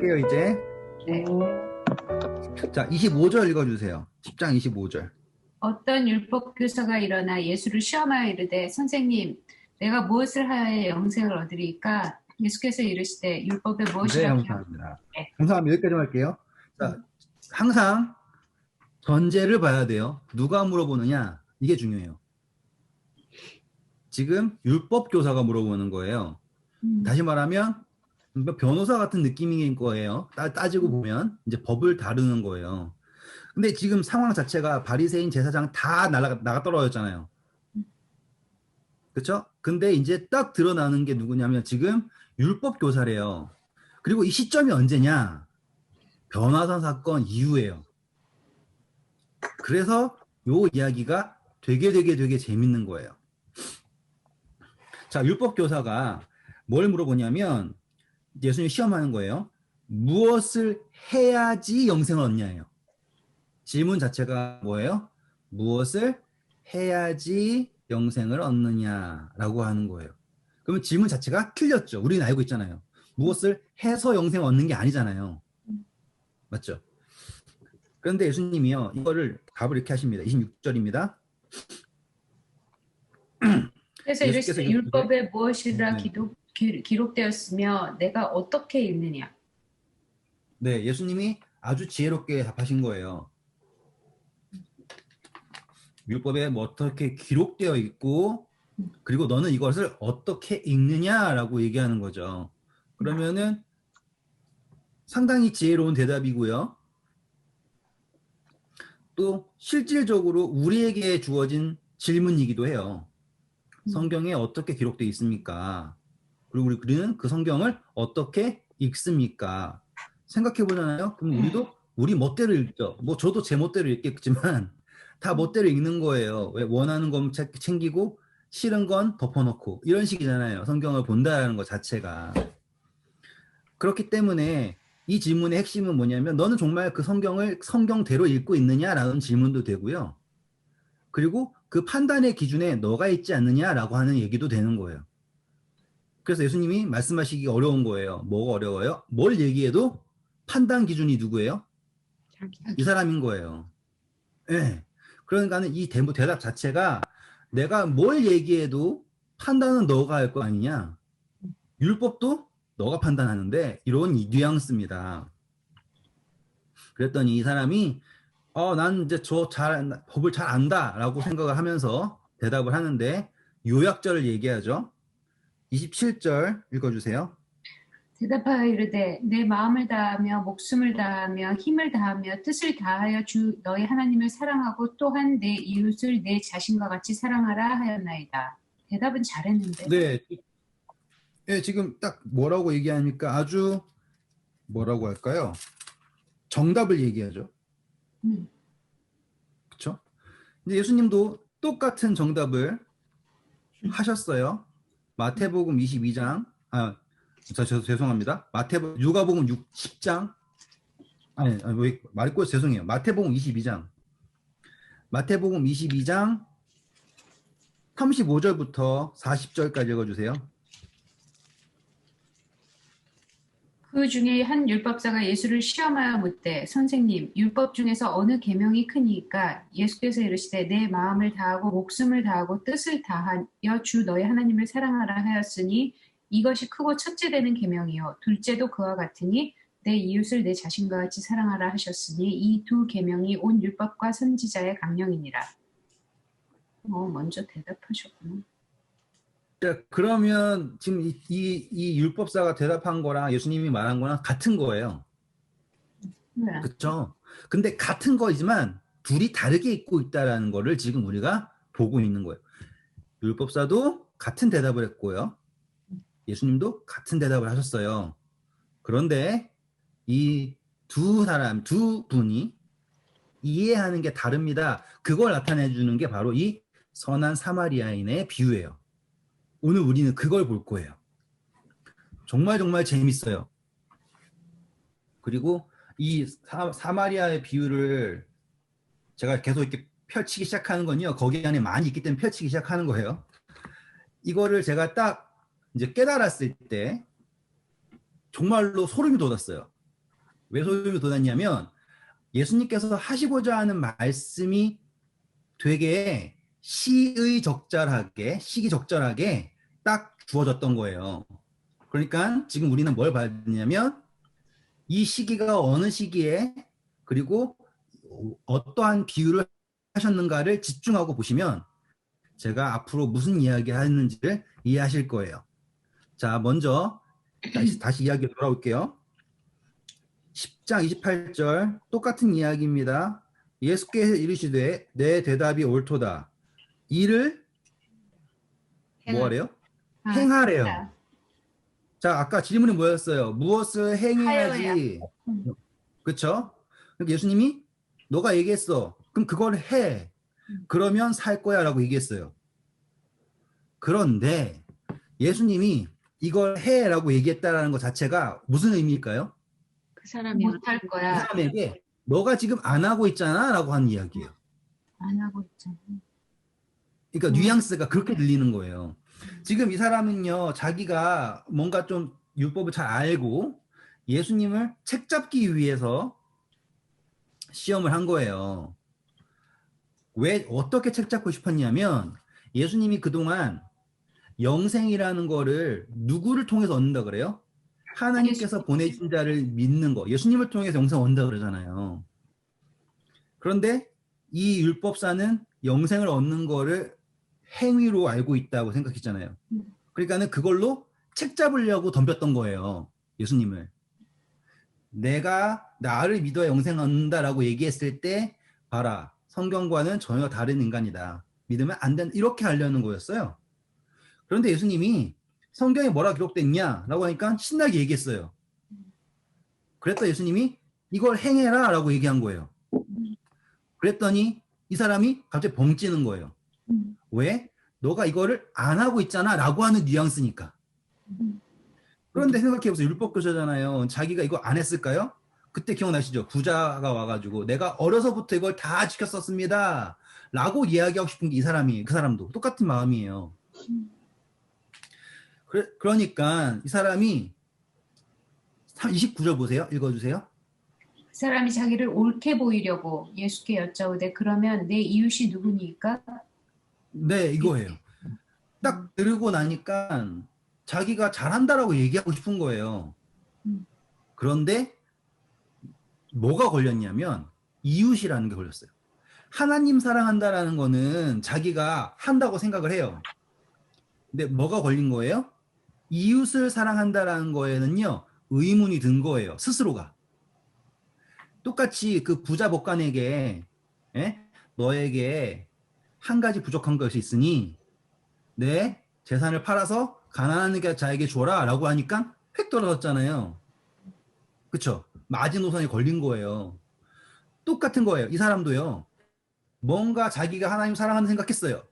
할게요, 이제. 네. 자, 25절 읽어주세요. 10장 25절. 어떤 율법 교사가 일어나 예수를 시험하여 이르되 선생님 내가 무엇을 하여 영생을 얻으리까? 예수께서 이르시되 율법에 네, 무엇이라 감사합니다. 기록되어 감사합니다. 여기까지 할게요. 자, 항상 전제를 봐야 돼요. 누가 물어보느냐? 이게 중요해요. 지금 율법 교사가 물어보는 거예요. 다시 말하면 변호사 같은 느낌인 거예요. 따지고 보면 이제 법을 다루는 거예요. 근데 지금 상황 자체가 바리새인 제사장 다 나가 떨어졌잖아요. 그렇죠? 근데 이제 딱 드러나는 게 누구냐면 지금 율법 교사래요. 그리고 이 시점이 언제냐? 변화산 사건 이후예요. 그래서 요 이야기가 되게 재밌는 거예요. 자, 율법 교사가 뭘 물어보냐면 예수님 시험하는 거예요. 무엇을 해야지 영생을 얻냐예요. 질문 자체가 뭐예요? 무엇을 해야지 영생을 얻느냐라고 하는 거예요. 그러면 질문 자체가 틀렸죠. 우리는 알고 있잖아요. 무엇을 해서 영생을 얻는 게 아니잖아요. 맞죠? 그런데 예수님이요. 이거를 답을 이렇게 하십니다. 26절입니다. 그래서 예수께서 이르시되 율법에 무엇이라 네. 기록되었으며 내가 어떻게 읽느냐? 네, 예수님이 아주 지혜롭게 답하신 거예요. 율법에 뭐 어떻게 기록되어 있고 그리고 너는 이것을 어떻게 읽느냐라고 얘기하는 거죠. 그러면은 상당히 지혜로운 대답이고요. 또 실질적으로 우리에게 주어진 질문이기도 해요. 성경에 어떻게 기록되어 있습니까? 그리고 우리는 그 성경을 어떻게 읽습니까? 생각해 보잖아요. 그럼 우리 멋대로 읽죠. 뭐 저도 제 멋대로 읽겠지만 다 멋대로 읽는 거예요. 왜 원하는 건 챙기고 싫은 건 덮어놓고 이런 식이잖아요. 성경을 본다는 것 자체가. 그렇기 때문에 이 질문의 핵심은 뭐냐면 너는 정말 그 성경을 성경대로 읽고 있느냐라는 질문도 되고요. 그리고 그 판단의 기준에 너가 있지 않느냐라고 하는 얘기도 되는 거예요. 그래서 예수님이 말씀하시기 어려운 거예요. 뭐가 어려워요? 뭘 얘기해도 판단 기준이 누구예요? 이 사람인 거예요. 네. 그러니까는 이 대답 자체가 내가 뭘 얘기해도 판단은 너가 할 거 아니냐? 율법도 너가 판단하는데 이런 뉘앙스입니다. 그랬더니 이 사람이 난 이제 법을 잘 안다라고 생각을 하면서 대답을 하는데 요약절을 얘기하죠. 27절 읽어주세요. 대답하여 이르되 내 마음을 다하며 목숨을 다하며 힘을 다하며 뜻을 다하여 주 너희 하나님을 사랑하고 또한 내 이웃을 내 자신과 같이 사랑하라 하였나이다. 대답은 잘했는데. 네, 네, 지금 딱 뭐라고 얘기하니까 아주 뭐라고 할까요? 정답을 얘기하죠. 그렇죠? 근데 예수님도 똑같은 정답을 하셨어요. 마태복음 22장, 죄송합니다. 누가복음 10장, 왜 말이 꼬여서 죄송해요. 마태복음 22장. 마태복음 22장 35절부터 40절까지 읽어주세요. 그 중에 한 율법사가 예수를 시험하여 묻되 선생님 율법 중에서 어느 계명이 크니까? 예수께서 이르시되 내 마음을 다하고 목숨을 다하고 뜻을 다하여 주 너희 하나님을 사랑하라 하였으니 이것이 크고 첫째 되는 계명이요 둘째도 그와 같으니 내 이웃을 내 자신과 같이 사랑하라 하셨으니 이 두 계명이 온 율법과 선지자의 강령이니라. 먼저 대답하셨구나. 자, 그러면 지금 이 율법사가 대답한 거랑 예수님이 말한 거랑 같은 거예요. 네. 그렇죠? 근데 같은 거지만 둘이 다르게 읽고 있다라는 거를 지금 우리가 보고 있는 거예요. 율법사도 같은 대답을 했고요. 예수님도 같은 대답을 하셨어요. 그런데 이 두 분이 이해하는 게 다릅니다. 그걸 나타내 주는 게 바로 이 선한 사마리아인의 비유예요. 오늘 우리는 그걸 볼 거예요. 정말 재밌어요. 그리고 이 사마리아의 비유를 제가 계속 이렇게 펼치기 시작하는 건요. 거기 안에 많이 있기 때문에 펼치기 시작하는 거예요. 이거를 제가 딱 이제 깨달았을 때 정말로 소름이 돋았어요. 왜 소름이 돋았냐면 예수님께서 하시고자 하는 말씀이 되게 시기적절하게 딱 주어졌던 거예요. 그러니까 지금 우리는 뭘 봐야 되냐면 이 시기가 어느 시기에 그리고 어떠한 비유를 하셨는가를 집중하고 보시면 제가 앞으로 무슨 이야기 하는지를 이해하실 거예요. 자, 먼저 다시 이야기로 돌아올게요. 10장 28절 똑같은 이야기입니다. 예수께서 이르시되 내 대답이 옳도다. 이를 뭐 하래요? 행하래요. 자, 아까 질문이 뭐였어요? 무엇을 행해야지? 그렇죠? 예수님이 너가 얘기했어. 그럼 그걸 해. 그러면 살 거야 라고 얘기했어요. 그런데 예수님이 이걸 해 라고 얘기했다는 것 자체가 무슨 의미일까요? 그 사람이 못할 그 거야. 사람에게 너가 지금 안 하고 있잖아 라고 하는 이야기예요. 안 하고 있잖아. 그러니까 뉘앙스가 그렇게 들리는 거예요. 지금 이 사람은요, 자기가 뭔가 좀 율법을 잘 알고 예수님을 책잡기 위해서 시험을 한 거예요. 왜, 어떻게 책잡고 싶었냐면 예수님이 그동안 영생이라는 거를 누구를 통해서 얻는다 그래요? 하나님께서 보내신 자를 믿는 거. 예수님을 통해서 영생 얻는다 그러잖아요. 그런데 이 율법사는 영생을 얻는 거를 행위로 알고 있다고 생각했잖아요. 그러니까는 그걸로 책 잡으려고 덤볐던 거예요. 예수님을. 내가 나를 믿어야 영생 얻는다라고 얘기했을 때 봐라. 성경과는 전혀 다른 인간이다. 믿으면 안 된다. 이렇게 하려는 거였어요. 그런데 예수님이 성경에 뭐라 기록되어 있냐라고 하니까 신나게 얘기했어요. 그랬더니 예수님이 이걸 행해라 라고 얘기한 거예요. 그랬더니 이 사람이 갑자기 벙찌는 거예요. 왜? 너가 이거를 안 하고 있잖아 라고 하는 뉘앙스니까. 그런데 생각해보세요. 율법교사잖아요. 자기가 이거 안 했을까요? 그때 기억나시죠? 부자가 와가지고 내가 어려서부터 이걸 다 지켰었습니다 라고 이야기하고 싶은 게 이 사람이, 그 사람도 똑같은 마음이에요. 그러니까 이 사람이 29절 보세요. 읽어주세요. 그 사람이 자기를 옳게 보이려고 예수께 여짜오되 그러면 내 이웃이 누구니까? 네, 이거예요. 딱 들고 나니까 자기가 잘한다라고 얘기하고 싶은 거예요. 그런데 뭐가 걸렸냐면 이웃이라는 게 걸렸어요. 하나님 사랑한다라는 거는 자기가 한다고 생각을 해요. 근데 뭐가 걸린 거예요? 이웃을 사랑한다라는 거에는요, 의문이 든 거예요. 스스로가. 똑같이 그 부자 법관에게 너에게 한 가지 부족한 것이 있으니 내 재산을 팔아서 가난한 자에게 줘라 라고 하니까 획 떨어졌잖아요. 그쵸? 마지노선에 걸린 거예요. 똑같은 거예요. 이 사람도요. 뭔가 자기가 하나님 사랑한다 생각했어요.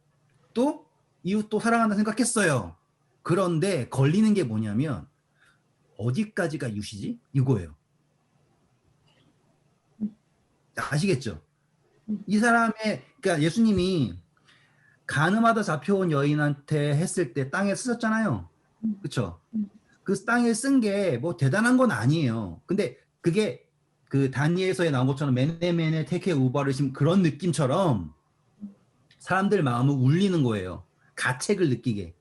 또 이웃도 사랑한다 생각했어요. 그런데 걸리는 게 뭐냐면 어디까지가 이웃이지? 이거예요. 아시겠죠? 이 사람의, 그러니까 예수님이 간음하다 잡혀온 여인한테 했을 때 땅에 쓰셨잖아요. 그쵸? 그 땅에 쓴 게 뭐 대단한 건 아니에요. 근데 그게 그 다니엘서에 나온 것처럼 메네메네 테케 우바르심 그런 느낌처럼 사람들 마음을 울리는 거예요. 가책을 느끼게.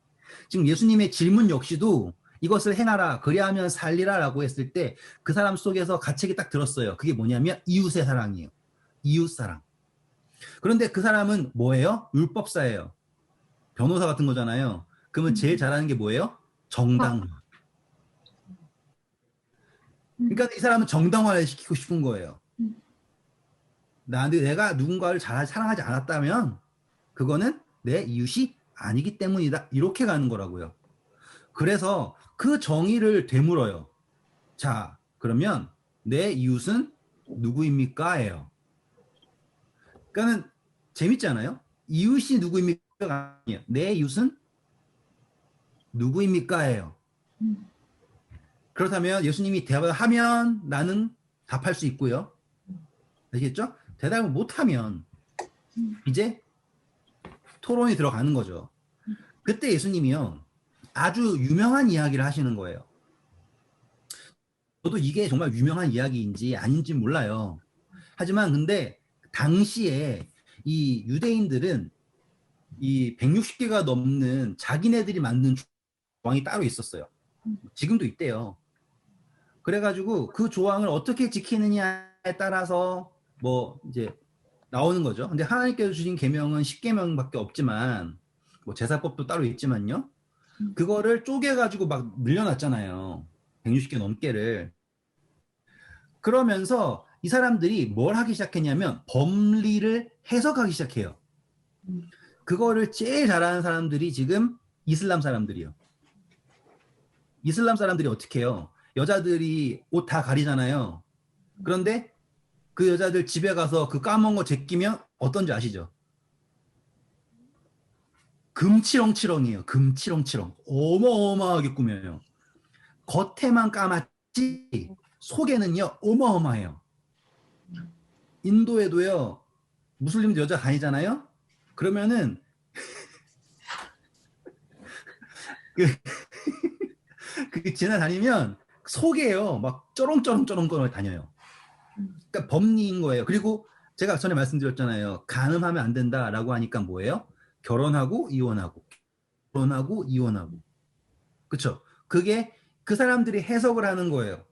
지금 예수님의 질문 역시도 이것을 행하라, 그리하면 살리라 라고 했을 때 그 사람 속에서 가책이 딱 들었어요. 그게 뭐냐면 이웃의 사랑이에요. 이웃 사랑. 그런데 그 사람은 뭐예요? 율법사예요. 변호사 같은 거잖아요. 그러면 제일 잘하는 게 뭐예요? 정당화. 그러니까 이 사람은 정당화를 시키고 싶은 거예요. 내가 누군가를 잘 사랑하지 않았다면 그거는 내 이웃이 아니기 때문이다. 이렇게 가는 거라고요. 그래서 그 정의를 되물어요. 자, 그러면 내 이웃은 누구입니까? 예요. 그러니까는 재밌잖아요. 이웃이 누구입니까? 아니에요. 내 이웃은 누구입니까? 예요. 그렇다면 예수님이 대답을 하면 나는 답할 수 있고요. 아시겠죠? 대답을 못하면 이제 토론이 들어가는 거죠. 그때 예수님이요. 아주 유명한 이야기를 하시는 거예요. 저도 이게 정말 유명한 이야기인지 아닌지 몰라요. 하지만 근데 당시에 이 유대인들은 이 160개가 넘는 자기네들이 만든 조항이 따로 있었어요. 지금도 있대요. 그래가지고 그 조항을 어떻게 지키느냐에 따라서 뭐 이제 나오는 거죠. 근데 하나님께서 주신 계명은 10계명밖에 없지만 뭐 제사법도 따로 있지만요. 그거를 쪼개가지고 막 늘려놨잖아요. 160개 넘게를. 그러면서 이 사람들이 뭘 하기 시작했냐면 법리를 해석하기 시작해요. 그거를 제일 잘하는 사람들이 지금 이슬람 사람들이요. 이슬람 사람들이 어떻게 해요? 여자들이 옷 다 가리잖아요. 그런데 그 여자들 집에 가서 그 까먹은 거 제끼면 어떤지 아시죠? 금치렁치렁이에요. 금치렁치렁. 어마어마하게 꾸며요. 겉에만 까맣지 속에는요 어마어마해요. 인도에도요 무슬림도 여자 다니잖아요. 그러면은 그, 그 지나다니면 속에요 막 쩌렁쩌렁쩌렁 다녀요. 그러니까 법리인 거예요. 그리고 제가 전에 말씀드렸잖아요. 간음하면 안 된다라고 하니까 뭐예요? 결혼하고 이혼하고 결혼하고 이혼하고. 그쵸? 그게 그 사람들이 해석을 하는 거예요.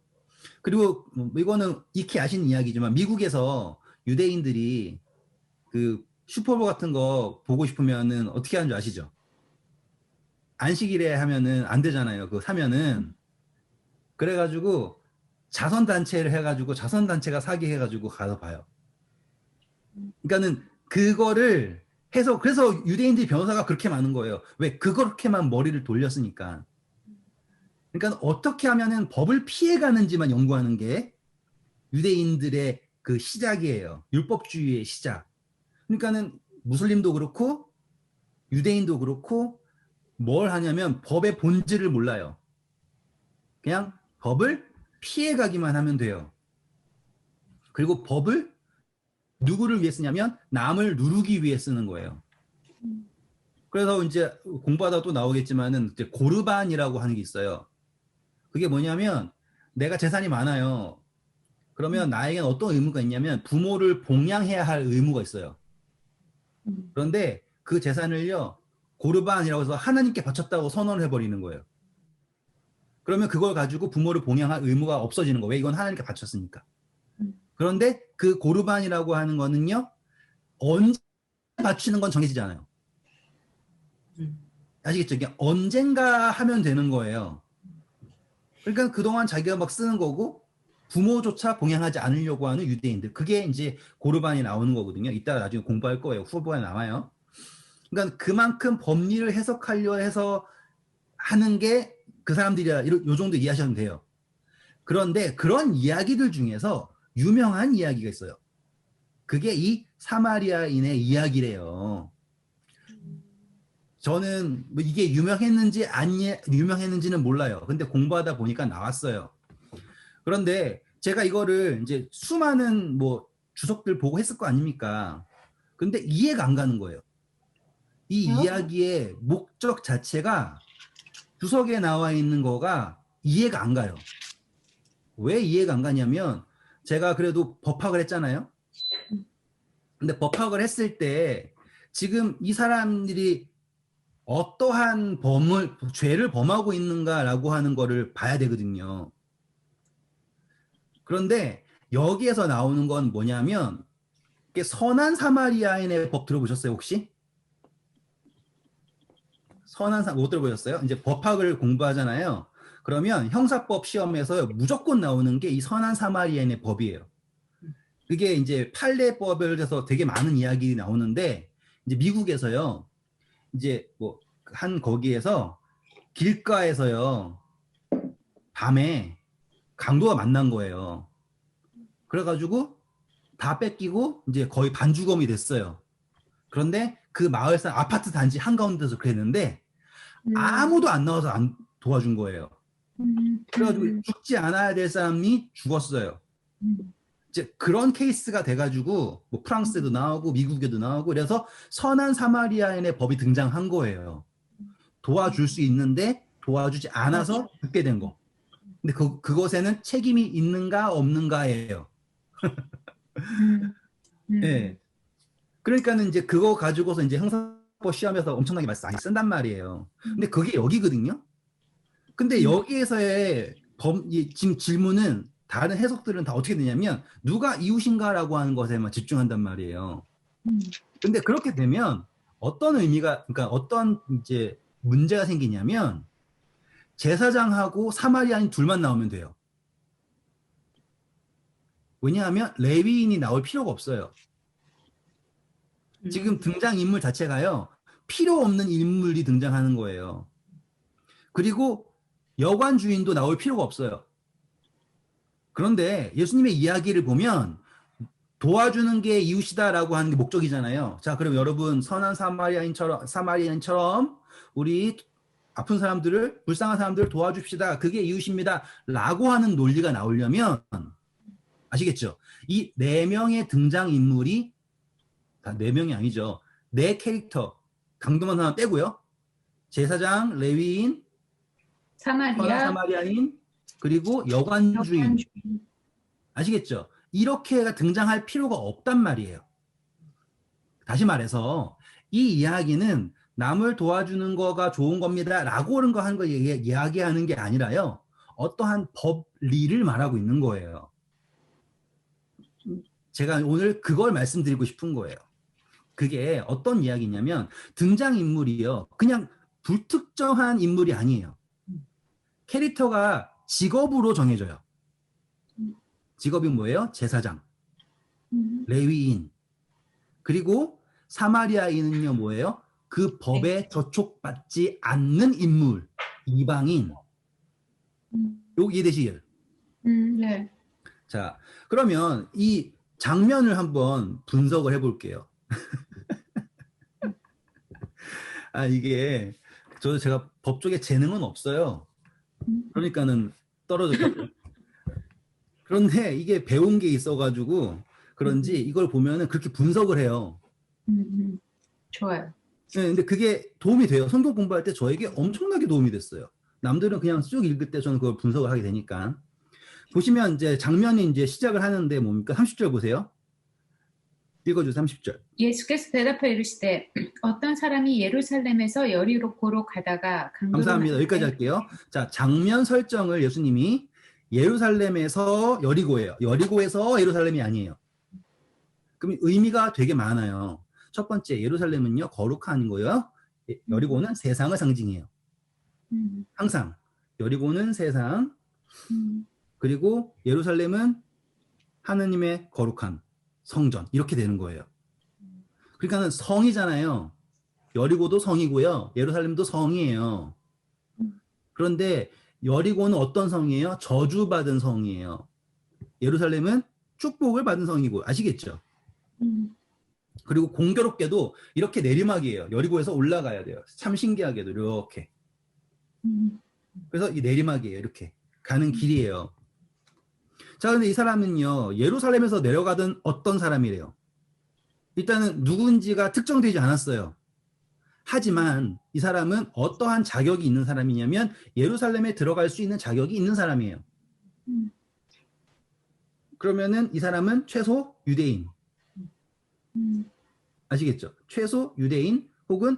그리고 이거는 익히 아시는 이야기지만 미국에서 유대인들이 그 슈퍼볼 같은 거 보고 싶으면은 어떻게 하는 줄 아시죠? 안식일에 하면은 안 되잖아요. 그거 사면은. 그래가지고 자선단체를 해가지고 자선단체가 사기 해가지고 가서 봐요. 그러니까는 그거를 해서 그래서 유대인들이 변호사가 그렇게 많은 거예요. 왜? 그렇게만 머리를 돌렸으니까. 그러니까 어떻게 하면은 법을 피해가는지만 연구하는 게 유대인들의 그 시작이에요. 율법주의의 시작. 그러니까는 무슬림도 그렇고 유대인도 그렇고 뭘 하냐면 법의 본질을 몰라요. 그냥 법을 피해가기만 하면 돼요. 그리고 법을 누구를 위해 쓰냐면 남을 누르기 위해 쓰는 거예요. 그래서 이제 공부하다 또 나오겠지만은 이제 고르반이라고 하는 게 있어요. 그게 뭐냐면 내가 재산이 많아요. 그러면 나에겐 어떤 의무가 있냐면 부모를 봉양해야 할 의무가 있어요. 그런데 그 재산을요 고르반이라고 해서 하나님께 바쳤다고 선언을 해버리는 거예요. 그러면 그걸 가지고 부모를 봉양할 의무가 없어지는 거예요. 왜? 이건 하나님께 바쳤으니까. 그런데 그 고르반이라고 하는 거는요 언제 바치는 건 정해지지 않아요. 아시겠죠? 이게 언젠가 하면 되는 거예요. 그러니까 그동안 자기가 막 쓰는 거고 부모조차 봉양하지 않으려고 하는 유대인들. 그게 이제 고르반이 나오는 거거든요. 이따가 나중에 공부할 거예요. 후보에 나와요. 그러니까 그만큼 법리를 해석하려 해서 하는 게 그 사람들이야. 요 정도 이해하시면 돼요. 그런데 그런 이야기들 중에서 유명한 이야기가 있어요. 그게 이 사마리아인의 이야기래요. 저는 뭐 이게 유명했는지 안 유명했는지는 몰라요. 근데 공부하다 보니까 나왔어요. 그런데 제가 이거를 이제 수많은 뭐 주석들 보고 했을 거 아닙니까? 근데 이해가 안 가는 거예요. 이 이야기의 목적 자체가 주석에 나와 있는 거가 이해가 안 가요. 왜 이해가 안 가냐면 제가 그래도 법학을 했잖아요. 근데 법학을 했을 때 지금 이 사람들이 어떠한 죄를 범하고 있는가라고 하는 거를 봐야 되거든요. 그런데 여기에서 나오는 건 뭐냐면 선한 사마리아인의 법 들어보셨어요 혹시? 못 들어보셨어요? 이제 법학을 공부하잖아요. 그러면 형사법 시험에서 무조건 나오는 게 이 선한 사마리아인의 법이에요. 그게 이제 판례법에 대해서 되게 많은 이야기 나오는데 이제 미국에서요. 이제 뭐 한 거기에서 길가에서요. 밤에 강도가 만난 거예요. 그래가지고 다 뺏기고 이제 거의 반주검이 됐어요. 그런데 그 마을 사람 아파트 단지 한가운데서 그랬는데 아무도 안 나와서 안 도와준 거예요. 그래가지고 죽지 않아야 될 사람이 죽었어요. 이제 그런 케이스가 돼가지고 뭐 프랑스에도 나오고 미국에도 나오고 그래서 선한 사마리아인의 법이 등장한 거예요. 도와줄 수 있는데 도와주지 않아서 죽게 된 거. 근데 그것에는 책임이 있는가 없는가예요. 음, 예. 그러니까는 이제 그거 가지고서 이제 형사법 시험에서 엄청나게 많이 쓴단 말이에요. 근데 그게 여기거든요. 근데 음, 여기에서의 지금 질문은 다른 해석들은 다 어떻게 되냐면 누가 이웃인가라고 하는 것에만 집중한단 말이에요. 음, 근데 그렇게 되면 어떤 의미가, 그러니까 어떤 이제 문제가 생기냐면 제사장하고 사마리아인 둘만 나오면 돼요. 왜냐하면 레위인이 나올 필요가 없어요. 지금 등장인물 자체가요, 필요 없는 인물이 등장하는 거예요. 그리고 여관 주인도 나올 필요가 없어요. 그런데 예수님의 이야기를 보면 도와주는 게 이웃이다라고 하는 게 목적이잖아요. 자, 그럼 여러분 선한 사마리아인처럼 우리 아픈 사람들을, 불쌍한 사람들을 도와줍시다. 그게 이웃입니다. 라고 하는 논리가 나오려면 아시겠죠? 이 네 명의 등장인물이 다 네 명이 아니죠. 네 캐릭터, 강도만 하나 떼고요. 제사장, 레위인, 선한 사마리아, 사마리아인, 그리고 여관주인. 여관주의. 아시겠죠? 이렇게가 등장할 필요가 없단 말이에요. 다시 말해서 이 이야기는 남을 도와주는 거가 좋은 겁니다 라고 하는 거 이야기하는 게 아니라요, 어떠한 법리를 말하고 있는 거예요. 제가 오늘 그걸 말씀드리고 싶은 거예요. 그게 어떤 이야기냐면 등장인물이요, 그냥 불특정한 인물이 아니에요. 캐릭터가 직업으로 정해져요. 직업이 뭐예요? 제사장, 레위인, 그리고 사마리아인은요 뭐예요? 그 법에 저촉받지 않는 인물, 이방인. 요 이해되시죠? 네. 자, 그러면 이 장면을 한번 분석을 해볼게요. 이게 제가 법 쪽에 재능은 없어요. 그러니까는 떨어졌겠죠. 그런데 이게 배운 게 있어가지고 그런지 이걸 보면은 그렇게 분석을 해요. 좋아요. 네, 근데 그게 도움이 돼요. 성경 공부할 때 저에게 엄청나게 도움이 됐어요. 남들은 그냥 쭉 읽을 때 저는 그걸 분석을 하게 되니까. 보시면 이제 장면이 이제 시작을 하는데 뭡니까? 30절 보세요. 읽어주세요. 30절. 예수께서 대답하여 이르시되 어떤 사람이 예루살렘에서 여리고로 가다가 강도를 감사합니다. 여기까지 만나되 할게요. 자, 장면 설정을 예수님이 예루살렘에서 여리고예요. 여리고에서 예루살렘이 아니에요. 그럼 의미가 되게 많아요. 첫 번째, 예루살렘은요, 거룩한 거예요. 여리고는 세상을 상징해요. 항상. 여리고는 세상, 그리고 예루살렘은 하느님의 거룩한 성전. 이렇게 되는 거예요. 그러니까는 성이잖아요. 여리고도 성이고요. 예루살렘도 성이에요. 그런데 여리고는 어떤 성이에요? 저주받은 성이에요. 예루살렘은 축복을 받은 성이고, 아시겠죠? 그리고 공교롭게도 이렇게 내리막이에요. 여리고에서 올라가야 돼요. 참 신기하게도 이렇게. 그래서 이 내리막이에요. 이렇게 가는 길이에요. 자, 근데 이 사람은요, 예루살렘에서 내려가던 어떤 사람이래요. 일단은 누군지가 특정되지 않았어요. 하지만 이 사람은 어떠한 자격이 있는 사람이냐면 예루살렘에 들어갈 수 있는 자격이 있는 사람이에요. 그러면은 이 사람은 최소 유대인. 아시겠죠? 최소 유대인 혹은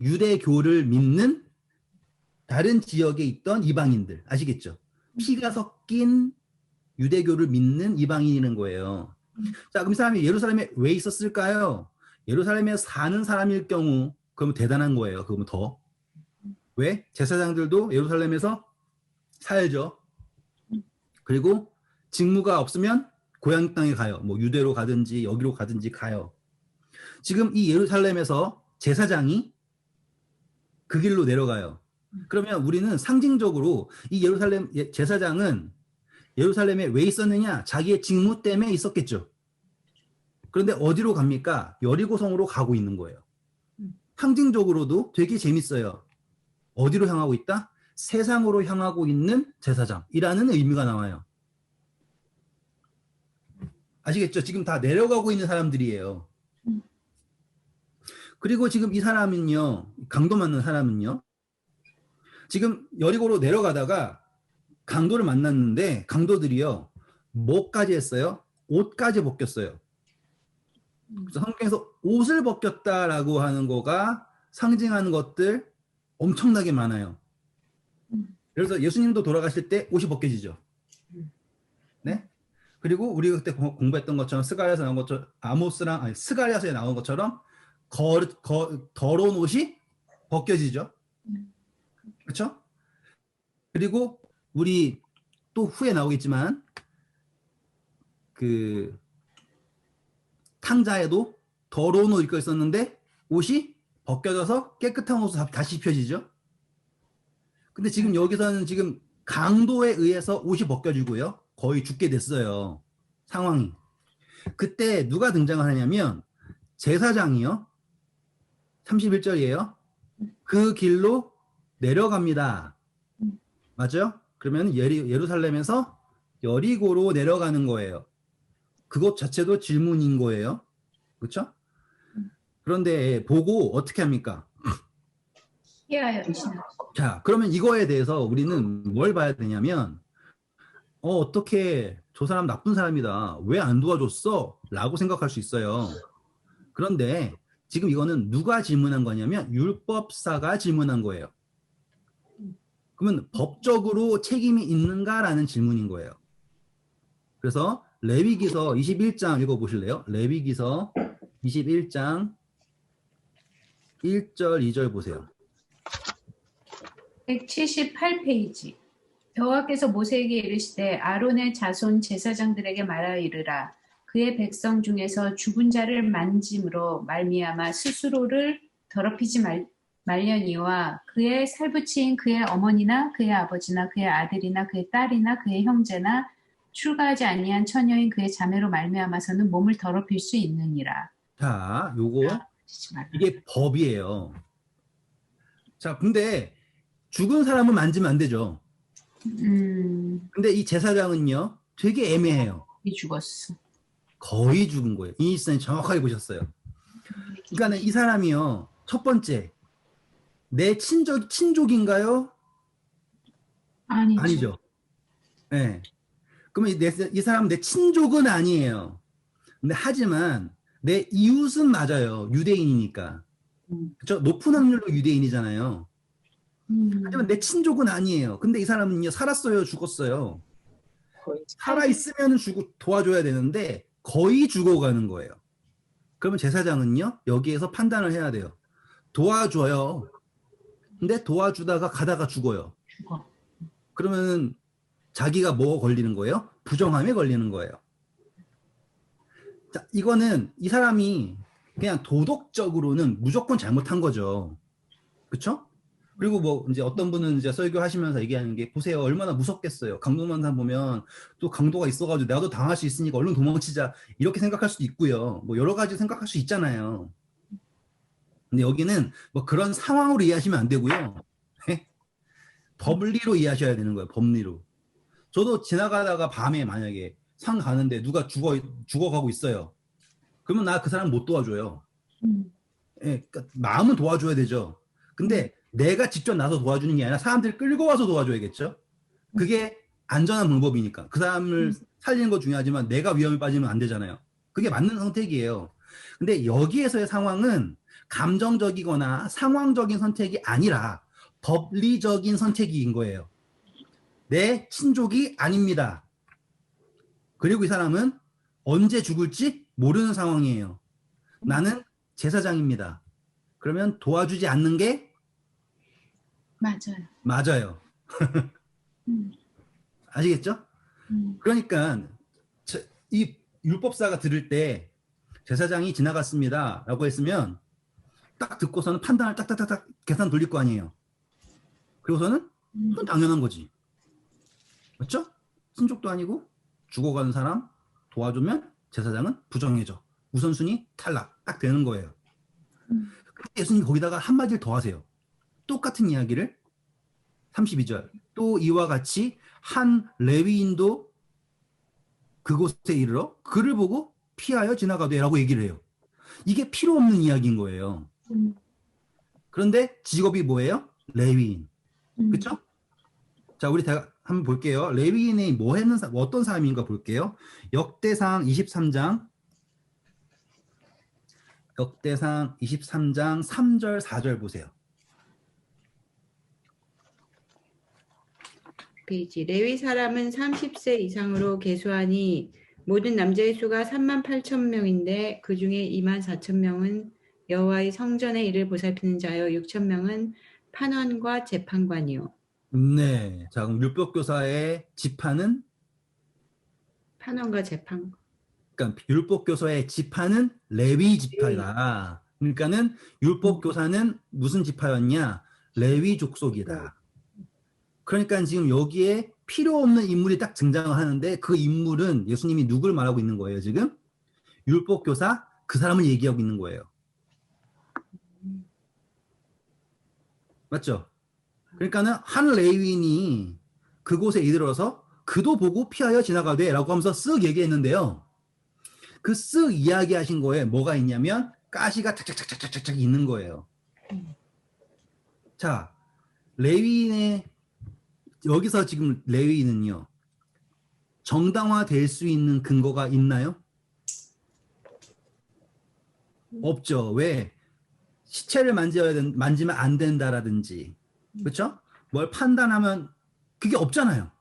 유대교를 믿는 다른 지역에 있던 이방인들. 아시겠죠? 피가 섞인 유대교를 믿는 이방인이라는 거예요. 자, 그럼 이 사람이 예루살렘에 왜 있었을까요? 예루살렘에 사는 사람일 경우 그러면 대단한 거예요. 그러면 더. 왜? 제사장들도 예루살렘에서 살죠. 그리고 직무가 없으면 고향 땅에 가요. 뭐 유대로 가든지 여기로 가든지 가요. 지금 이 예루살렘에서 제사장이 그 길로 내려가요. 그러면 우리는 상징적으로 이 예루살렘 제사장은 예루살렘에 왜 있었느냐? 자기의 직무 때문에 있었겠죠. 그런데 어디로 갑니까? 여리고성으로 가고 있는 거예요. 상징적으로도 되게 재밌어요. 어디로 향하고 있다? 세상으로 향하고 있는 제사장이라는 의미가 나와요. 아시겠죠? 지금 다 내려가고 있는 사람들이에요. 그리고 지금 이 사람은요, 강도 맞는 사람은요, 지금 여리고로 내려가다가 강도를 만났는데 강도들이요. 뭐까지 했어요? 옷까지 벗겼어요. 그래서 성경에서 옷을 벗겼다라고 하는 거가 상징하는 것들 엄청나게 많아요. 그래서 예수님도 돌아가실 때 옷이 벗겨지죠. 네? 그리고 우리가 그때 공부했던 것처럼 스가랴에서 나온 것처럼 스가랴서에 나온 것처럼 더러운 옷이 벗겨지죠. 그렇죠? 그리고 우리 또 후에 나오겠지만 그 탕자에도 더러운 옷을 입고 있었는데 옷이 벗겨져서 깨끗한 옷으로 다시 입혀지죠. 근데 지금 여기서는 지금 강도에 의해서 옷이 벗겨지고요. 거의 죽게 됐어요. 상황이. 그때 누가 등장하냐면 제사장이요. 31절이에요. 그 길로 내려갑니다. 맞죠? 그러면 예루살렘에서 여리고로 내려가는 거예요. 그것 자체도 질문인 거예요. 그렇죠? 그런데 보고 어떻게 합니까? 피하여 지나. 자, 그러면 이거에 대해서 우리는 뭘 봐야 되냐면 어떻게 저 사람 나쁜 사람이다. 왜 안 도와줬어? 라고 생각할 수 있어요. 그런데 지금 이거는 누가 질문한 거냐면 율법사가 질문한 거예요. 그러면 법적으로 책임이 있는가라는 질문인 거예요. 그래서 레위기서 21장 읽어보실래요? 레위기서 21장 1절, 2절 보세요. 178페이지. 여호와께서 모세에게 이르시되 아론의 자손 제사장들에게 말하여 이르라. 그의 백성 중에서 죽은 자를 만짐으로 말미암아 스스로를 더럽히지 말려니와 그의 살붙인 그의 어머니나 그의 아버지나 그의 아들이나 그의 딸이나 그의 형제나 출가하지 아니한 처녀인 그의 자매로 말미암아서는 몸을 더럽힐 수 있느니라. 자, 요거 이게 법이에요. 자, 근데 죽은 사람은 만지면 안 되죠. 근데 이 제사장은요, 되게 애매해요. 죽었어. 거의 죽은 거예요. 이니스는 정확하게 보셨어요. 그러니까 이 사람이요, 첫 번째, 내 친족인가요? 아니죠. 네. 그러면 이 사람 내 친족은 아니에요. 근데 하지만 내 이웃은 맞아요. 유대인이니까. 그렇죠? 높은 확률로 유대인이잖아요. 하지만 내 친족은 아니에요. 근데 이 사람은요, 살았어요, 죽었어요. 살아있으면 도와줘야 되는데 거의 죽어가는 거예요. 그러면 제사장은요, 여기에서 판단을 해야 돼요. 도와줘요. 근데 도와주다가 가다가 죽어요. 그러면 자기가 뭐 걸리는 거예요? 부정함에 걸리는 거예요. 자, 이거는 이 사람이 그냥 도덕적으로는 무조건 잘못한 거죠. 그렇죠? 그리고 뭐 이제 어떤 분은 이제 설교하시면서 얘기하는 게 보세요, 얼마나 무섭겠어요. 강도만 사 보면 또 강도가 있어가지고 나도 당할 수 있으니까 얼른 도망치자 이렇게 생각할 수도 있고요. 뭐 여러 가지 생각할 수 있잖아요. 근데 여기는 뭐 그런 상황으로 이해하시면 안 되고요. 법리로 이해하셔야 되는 거예요. 법리로. 저도 지나가다가 밤에 만약에 산 가는데 누가 죽어가고 있어요. 그러면 나 그 사람 못 도와줘요. 예, 그러니까 마음은 도와줘야 되죠. 근데 내가 직접 나서 도와주는 게 아니라 사람들을 끌고 와서 도와줘야겠죠. 그게 안전한 방법이니까. 그 사람을 살리는 거 중요하지만 내가 위험에 빠지면 안 되잖아요. 그게 맞는 선택이에요. 근데 여기에서의 상황은 감정적이거나 상황적인 선택이 아니라 법리적인 선택인 거예요. 내 친족이 아닙니다. 그리고 이 사람은 언제 죽을지 모르는 상황이에요. 나는 제사장입니다. 그러면 도와주지 않는 게 맞아요. 아시겠죠? 그러니까 이 율법사가 들을 때 제사장이 지나갔습니다 라고 했으면 딱 듣고서는 판단을 딱딱딱딱 계산 돌릴 거 아니에요. 그리고서는 그건 당연한 거지. 맞죠? 친족도 아니고 죽어가는 사람 도와주면 제사장은 부정해져. 우선순위 탈락 딱 되는 거예요. 예수님이 거기다가 한마디를 더 하세요. 똑같은 이야기를 32절 또 이와 같이 한 레위인도 그곳에 이르러 그를 보고 피하여 지나가되 라고 얘기를 해요. 이게 필요 없는 이야기인 거예요. 그런데 직업이 뭐예요? 레위인. 그렇죠? 자, 우리 한번 볼게요. 레위인이 뭐 했는 어떤 사람인가 볼게요. 역대상 23장 역대상 23장 3절 4절 보세요. 페이지. 레위 사람은 30세 이상으로 계수하니 모든 남자의 수가 38,000명인데 그 중에 24,000명은 여호와의 성전의 일을 보살피는 자요 6,000명은 판원과 재판관이요. 네. 자, 그럼 율법교사의 지파는 판원과 재판. 그러니까 율법교사의 지파는 레위 지파다. 그러니까는 율법교사는 무슨 지파였냐? 레위 족속이다. 그러니까 지금 여기에 필요 없는 인물이 딱 등장을 하는데 그 인물은 예수님이 누굴 말하고 있는 거예요, 지금? 율법교사 그 사람을 얘기하고 있는 거예요. 맞죠? 그러니까는 한 레위인이 그곳에 이르러서 그도 보고 피하여 지나가되 라고 하면서 쓱 얘기했는데요. 그 쓱 이야기하신 거에 뭐가 있냐면 가시가 착착착착착착 있는 거예요. 자, 레위인의 여기서 지금 레위인은요. 정당화될 수 있는 근거가 있나요? 없죠. 왜? 시체를 만지면 안 된다라든지, 그렇죠? 뭘 판단하면 그게 없잖아요.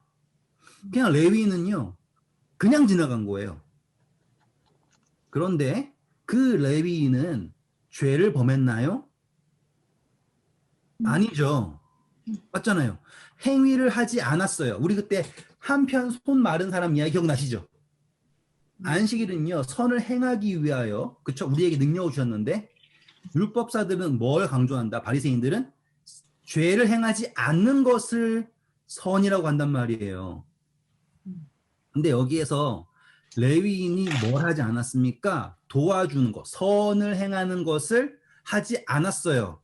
그냥 레위인은요, 그냥 지나간 거예요. 그런데 그 레위인은 죄를 범했나요? 아니죠. 맞잖아요. 행위를 하지 않았어요. 우리 그때 한편 손 마른 사람 이야기 기억나시죠? 안식일은요, 선을 행하기 위하여, 그쵸? 우리에게 능력을 주셨는데, 율법사들은 뭘 강조한다? 바리새인들은 죄를 행하지 않는 것을 선이라고 한단 말이에요. 근데 여기에서 레위인이 뭘 하지 않았습니까? 도와주는 것, 선을 행하는 것을 하지 않았어요.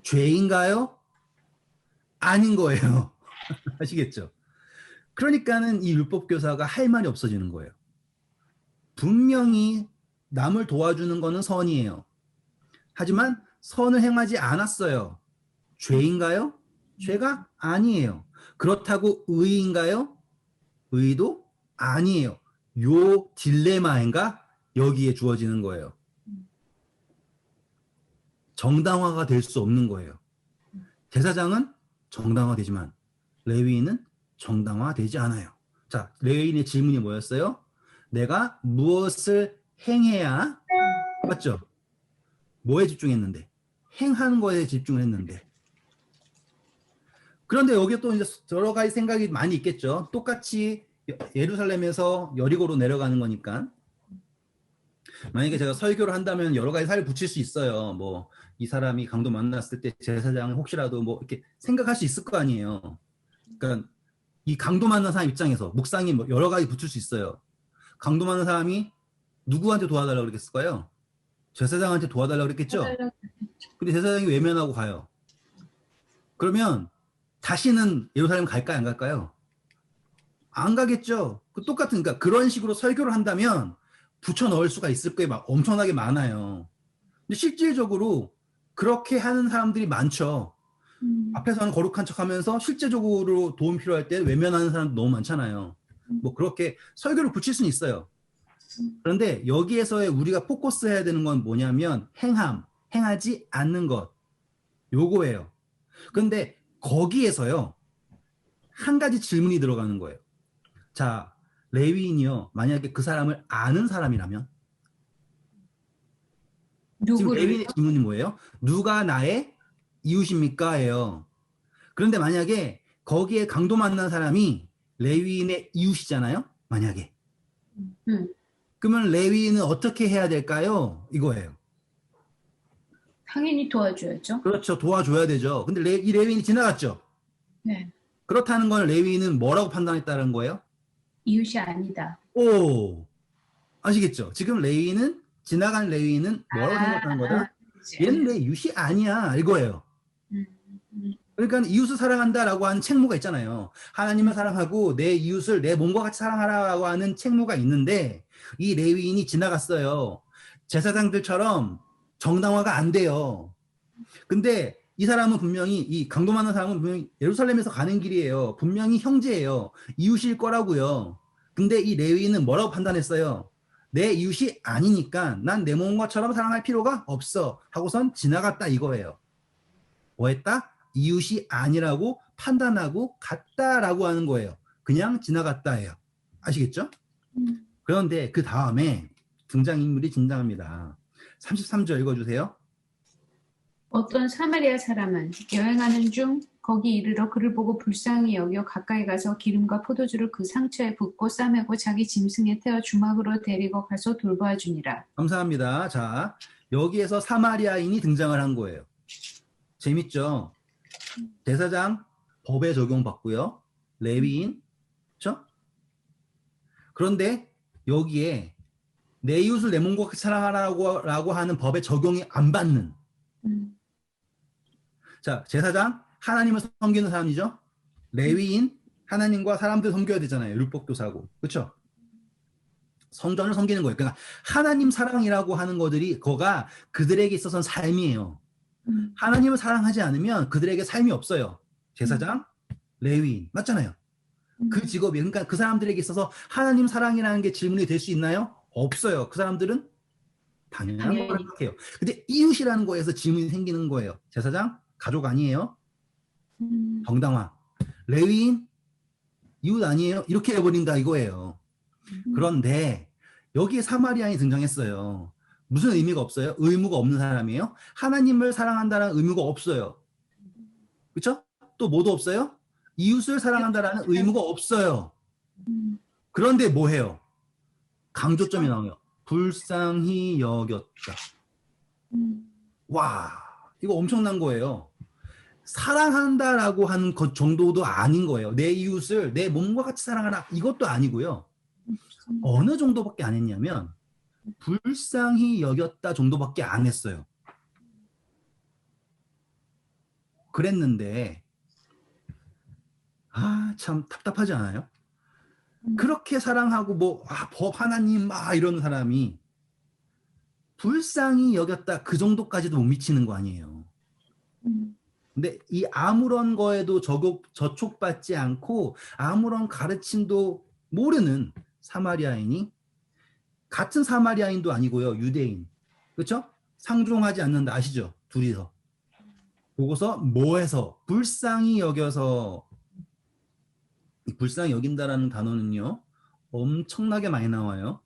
죄인가요? 아닌 거예요. 아시겠죠? 그러니까는 이 율법교사가 할 말이 없어지는 거예요. 분명히 남을 도와주는 거는 선이에요. 하지만 선을 행하지 않았어요. 죄인가요? 죄가 아니에요. 그렇다고 의인가요? 의도 아니에요. 요 딜레마인가 여기에 주어지는 거예요. 정당화가 될 수 없는 거예요. 제사장은 정당화되지만 레위인은 정당화되지 않아요. 자, 레위인의 질문이 뭐였어요? 내가 무엇을 행해야, 맞죠? 뭐에 집중했는데? 행하는 거에 집중을 했는데. 그런데 여기 또 이제 여러 가지 생각이 많이 있겠죠. 똑같이 예루살렘에서 여리고로 내려가는 거니까. 만약에 제가 설교를 한다면 여러 가지 살을 붙일 수 있어요. 뭐, 이 사람이 강도 만났을 때 제사장은 혹시라도 뭐 이렇게 생각할 수 있을 거 아니에요. 그러니까 이 강도 만난 사람 입장에서 묵상이 뭐 여러 가지 붙일 수 있어요. 강도 만난 사람이 누구한테 도와달라고 그랬을까요? 제사장한테 도와달라고 그랬겠죠? 근데 제사장이 외면하고 가요. 그러면 다시는 예루살렘 갈까요? 안 갈까요? 안 가겠죠? 똑같은, 그러니까 그런 식으로 설교를 한다면 붙여 넣을 수가 있을 거예요. 막 엄청나게 많아요. 근데 실질적으로 그렇게 하는 사람들이 많죠. 앞에서는 거룩한 척 하면서 실제적으로 도움 필요할 때 외면하는 사람도 너무 많잖아요. 뭐 그렇게 설교를 붙일 수는 있어요. 그런데 여기에서의 우리가 포커스 해야 되는 건 뭐냐면 행하지 않는 것. 요거예요. 그런데 거기에서요. 한 가지 질문이 들어가는 거예요. 자, 레위인이요. 만약에 그 사람을 아는 사람이라면 지금 레위인의 질문이 뭐예요? 누가 나의 이웃입니까? 예요. 그런데 만약에 거기에 강도 만난 사람이 레위인의 이웃이잖아요. 만약에. 그러면 레위인은 어떻게 해야 될까요? 이거예요. 당연히 도와줘야죠. 그렇죠. 도와줘야 되죠. 근데 이 레위인이 지나갔죠. 네. 그렇다는 건 레위인은 뭐라고 판단했다는 거예요? 이웃이 아니다. 오, 아시겠죠? 지금 레위인은 지나간 레위인은 뭐라고 생각하는 거다? 얘는 내 이웃이 아니야 이거예요. 그러니까 이웃을 사랑한다라고 하는 책무가 있잖아요. 하나님을 사랑하고 내 이웃을 내 몸과 같이 사랑하라고 하는 책무가 있는데 이 레위인이 지나갔어요. 제사장들처럼 정당화가 안 돼요. 근데 이 사람은 분명히 이 강도 많은 사람은 분명히 예루살렘에서 가는 길이에요. 분명히 형제예요. 이웃일 거라고요. 근데 이 레위인은 뭐라고 판단했어요? 내 이웃이 아니니까 난 내 몸과처럼 사랑할 필요가 없어 하고선 지나갔다 이거예요. 뭐 했다? 이웃이 아니라고 판단하고 갔다라고 하는 거예요. 그냥 지나갔다예요. 아시겠죠? 그런데 그 다음에 등장인물이 등장합니다. 33절 읽어주세요. 어떤 사마리아 사람은 여행하는 중 거기 이르러 그를 보고 불쌍히 여겨 가까이 가서 기름과 포도주를 그 상처에 붓고 싸매고 자기 짐승에 태워 주막으로 데리고 가서 돌보아 주니라. 감사합니다. 자, 여기에서 사마리아인이 등장을 한 거예요. 재밌죠? 제사장 법에 적용받고요. 레위인, 그렇죠? 그런데 여기에 내 이웃을 내 몸과 같이 사랑하라고 하는 법에 적용이 안 받는. 자, 제사장 하나님을 섬기는 사람이죠. 레위인 하나님과 사람들 섬겨야 되잖아요. 율법교사고, 그렇죠? 성전을 섬기는 거예요. 그러니까 하나님 사랑이라고 하는 것들이 그거가 그들에게 있어서는 삶이에요. 하나님을 사랑하지 않으면 그들에게 삶이 없어요. 제사장, 레위인 맞잖아요. 그 직업이 그러니까 그 사람들에게 있어서 하나님 사랑이라는 게 질문이 될 수 있나요? 없어요. 그 사람들은 당연한 걸 생각해요. 근데 이웃이라는 거에서 질문이 생기는 거예요. 제사장, 가족 아니에요? 정당화. 레위인, 이웃 아니에요? 이렇게 해버린다 이거예요. 그런데 여기에 사마리아인이 등장했어요. 무슨 의미가 없어요? 의무가 없는 사람이에요? 하나님을 사랑한다는 의무가 없어요. 그렇죠? 또 뭐도 없어요? 이웃을 사랑한다라는 의무가 없어요. 그런데 뭐 해요? 강조점이 나와요. 불쌍히 여겼다. 와, 이거 엄청난 거예요. 사랑한다라고 하는 것 정도도 아닌 거예요. 내 이웃을 내 몸과 같이 사랑하라 이것도 아니고요. 어느 정도밖에 안 했냐면 불쌍히 여겼다 정도밖에 안 했어요. 그랬는데 참 답답하지 않아요? 그렇게 사랑하고 법 하나님 이러는 사람이 불쌍히 여겼다 그 정도까지도 못 미치는 거 아니에요. 근데 이 아무런 거에도 저촉받지 않고 아무런 가르침도 모르는 사마리아인이 같은 사마리아인도 아니고요. 유대인. 그렇죠? 상종하지 않는다 아시죠? 둘이서. 보고서 뭐해서 불쌍히 여겨서 불쌍히 여긴다라는 단어는요. 엄청나게 많이 나와요.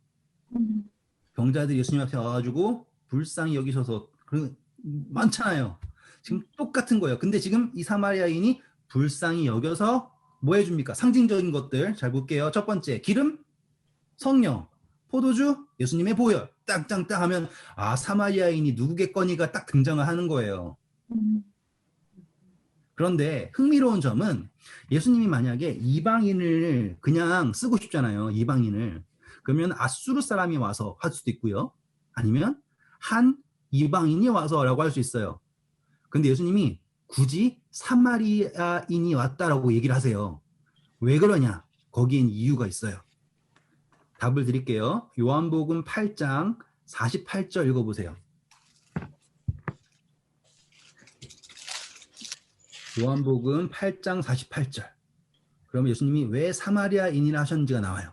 병자들이 예수님 앞에 와가지고 불쌍히 여기셔서 많잖아요. 지금 똑같은 거예요. 근데 지금 이 사마리아인이 불쌍히 여겨서 뭐 해줍니까? 상징적인 것들 잘 볼게요. 첫 번째 기름, 성령, 포도주, 예수님의 보혈 딱딱딱 하면 사마리아인이 누구겠거니가 딱 등장을 하는 거예요. 그런데 흥미로운 점은 예수님이 만약에 이방인을 그냥 쓰고 싶잖아요. 이방인을. 그러면 아수르 사람이 와서 할 수도 있고요. 아니면 한 이방인이 와서라고 할 수 있어요. 근데 예수님이 굳이 사마리아인이 왔다라고 얘기를 하세요. 왜 그러냐? 거기엔 이유가 있어요. 답을 드릴게요. 요한복음 8장 48절 읽어보세요. 요한복음 8장 48절. 그러면 예수님이 왜 사마리아인이라 하셨는지가 나와요.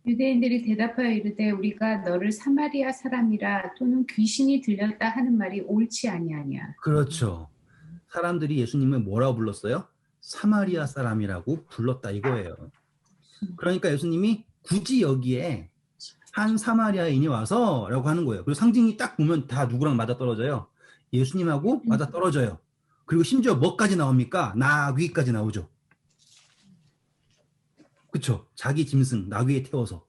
유대인들이 대답하여 이르되 우리가 너를 사마리아 사람이라 또는 귀신이 들렸다 하는 말이 옳지 아니하냐. 그렇죠. 사람들이 예수님을 뭐라고 불렀어요? 사마리아 사람이라고 불렀다 이거예요. 그러니까 예수님이 굳이 여기에 한 사마리아인이 와서라고 하는 거예요. 그리고 상징이 딱 보면 다 누구랑 맞아떨어져요? 예수님하고 맞아떨어져요. 그리고 심지어 뭐까지 나옵니까? 나귀까지 나오죠. 그쵸? 자기 짐승 나귀에 태워서.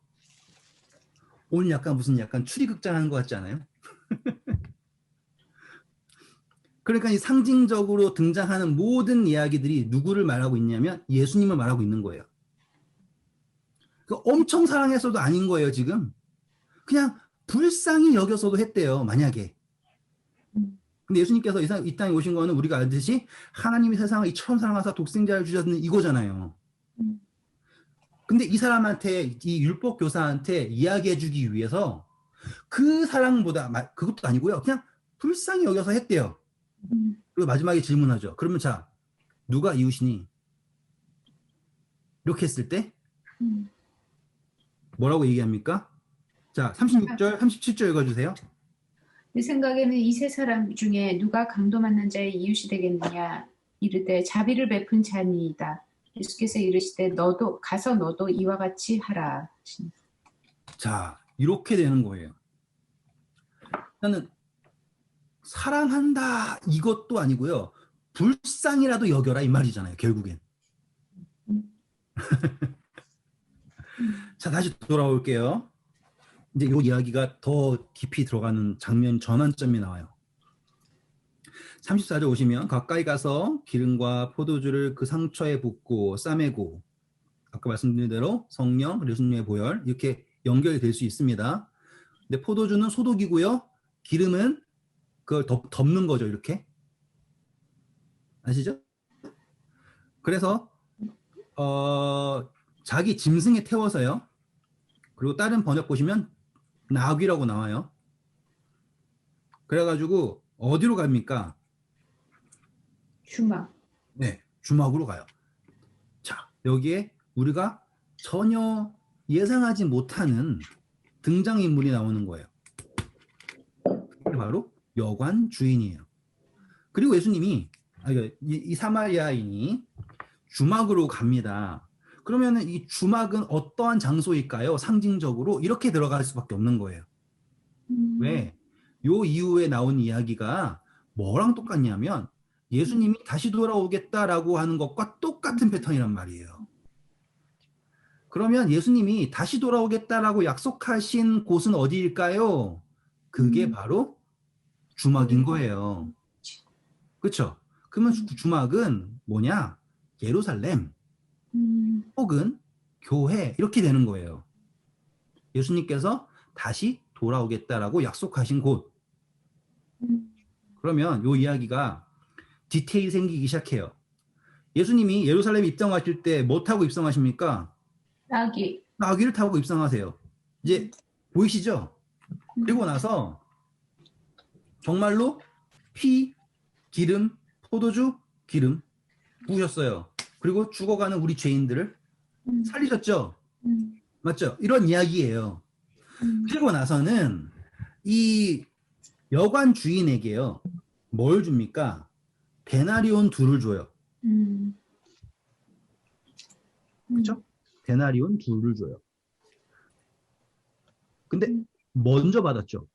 오늘 약간 무슨 추리극장 하는 것 같지 않아요? 그러니까 이 상징적으로 등장하는 모든 이야기들이 누구를 말하고 있냐면 예수님을 말하고 있는 거예요. 엄청 사랑해서도 아닌 거예요, 지금. 그냥 불쌍히 여겨서도 했대요, 만약에. 근데 예수님께서 이 땅에 오신 거는 우리가 알듯이 하나님이 세상을 이처럼 사랑하사 독생자를 주셨는 이거잖아요. 근데 이 사람한테, 이 율법 교사한테 이야기해 주기 위해서 그 사랑보다, 그것도 아니고요. 그냥 불쌍히 여겨서 했대요. 그리고 마지막에 질문하죠. 그러면 자, 누가 이웃이니? 이렇게 했을 때 뭐라고 얘기합니까? 자, 36절, 37절 읽어주세요. 내 생각에는 이 세 사람 중에 누가 강도 만난 자의 이웃이 되겠느냐 이르되 자비를 베푼 자니이다. 예수께서 이르시되 너도 가서 너도 이와 같이 하라. 자, 이렇게 되는 거예요. 나는 사랑한다 이것도 아니고요. 불쌍이라도 여겨라 이 말이잖아요. 결국엔. 자, 다시 돌아올게요. 이제 이 이야기가 더 깊이 들어가는 장면 전환점이 나와요. 34절 오시면 가까이 가서 기름과 포도주를 그 상처에 붓고 싸매고 아까 말씀드린 대로 성령, 예수님의 보혈 이렇게 연결될 수 있습니다. 근데 포도주는 소독이고요. 기름은 그걸 덮는 거죠. 이렇게. 아시죠? 그래서 자기 짐승에 태워서요. 그리고 다른 번역 보시면 나귀라고 나와요. 그래가지고 어디로 갑니까? 주막. 네, 주막으로 가요. 자, 여기에 우리가 전혀 예상하지 못하는 등장인물이 나오는 거예요. 그게 바로 여관 주인이에요. 그리고 예수님이 이 사마리아인이 주막으로 갑니다. 그러면 이 주막은 어떠한 장소일까요? 상징적으로 이렇게 들어갈 수밖에 없는 거예요. 왜? 요 이후에 나온 이야기가 뭐랑 똑같냐면 예수님이 다시 돌아오겠다라고 하는 것과 똑같은 패턴이란 말이에요. 그러면 예수님이 다시 돌아오겠다라고 약속하신 곳은 어디일까요? 그게 바로 주막인 거예요. 그렇죠? 그러면 주막은 뭐냐? 예루살렘 혹은 교회 이렇게 되는 거예요. 예수님께서 다시 돌아오겠다라고 약속하신 곳. 그러면 이 이야기가 디테일이 생기기 시작해요. 예수님이 예루살렘 입성하실 때 뭐 타고 입성하십니까? 나귀. 나귀를 타고 입성하세요. 이제 보이시죠? 그리고 나서 정말로 피, 기름, 포도주, 기름 부으셨어요. 그리고 죽어가는 우리 죄인들을 살리셨죠? 맞죠? 이런 이야기예요. 그리고 나서는 이 여관 주인에게요. 뭘 줍니까? 데나리온 2를 줘요. 그렇죠? 데나리온 2를 줘요. 근데 먼저 받았죠.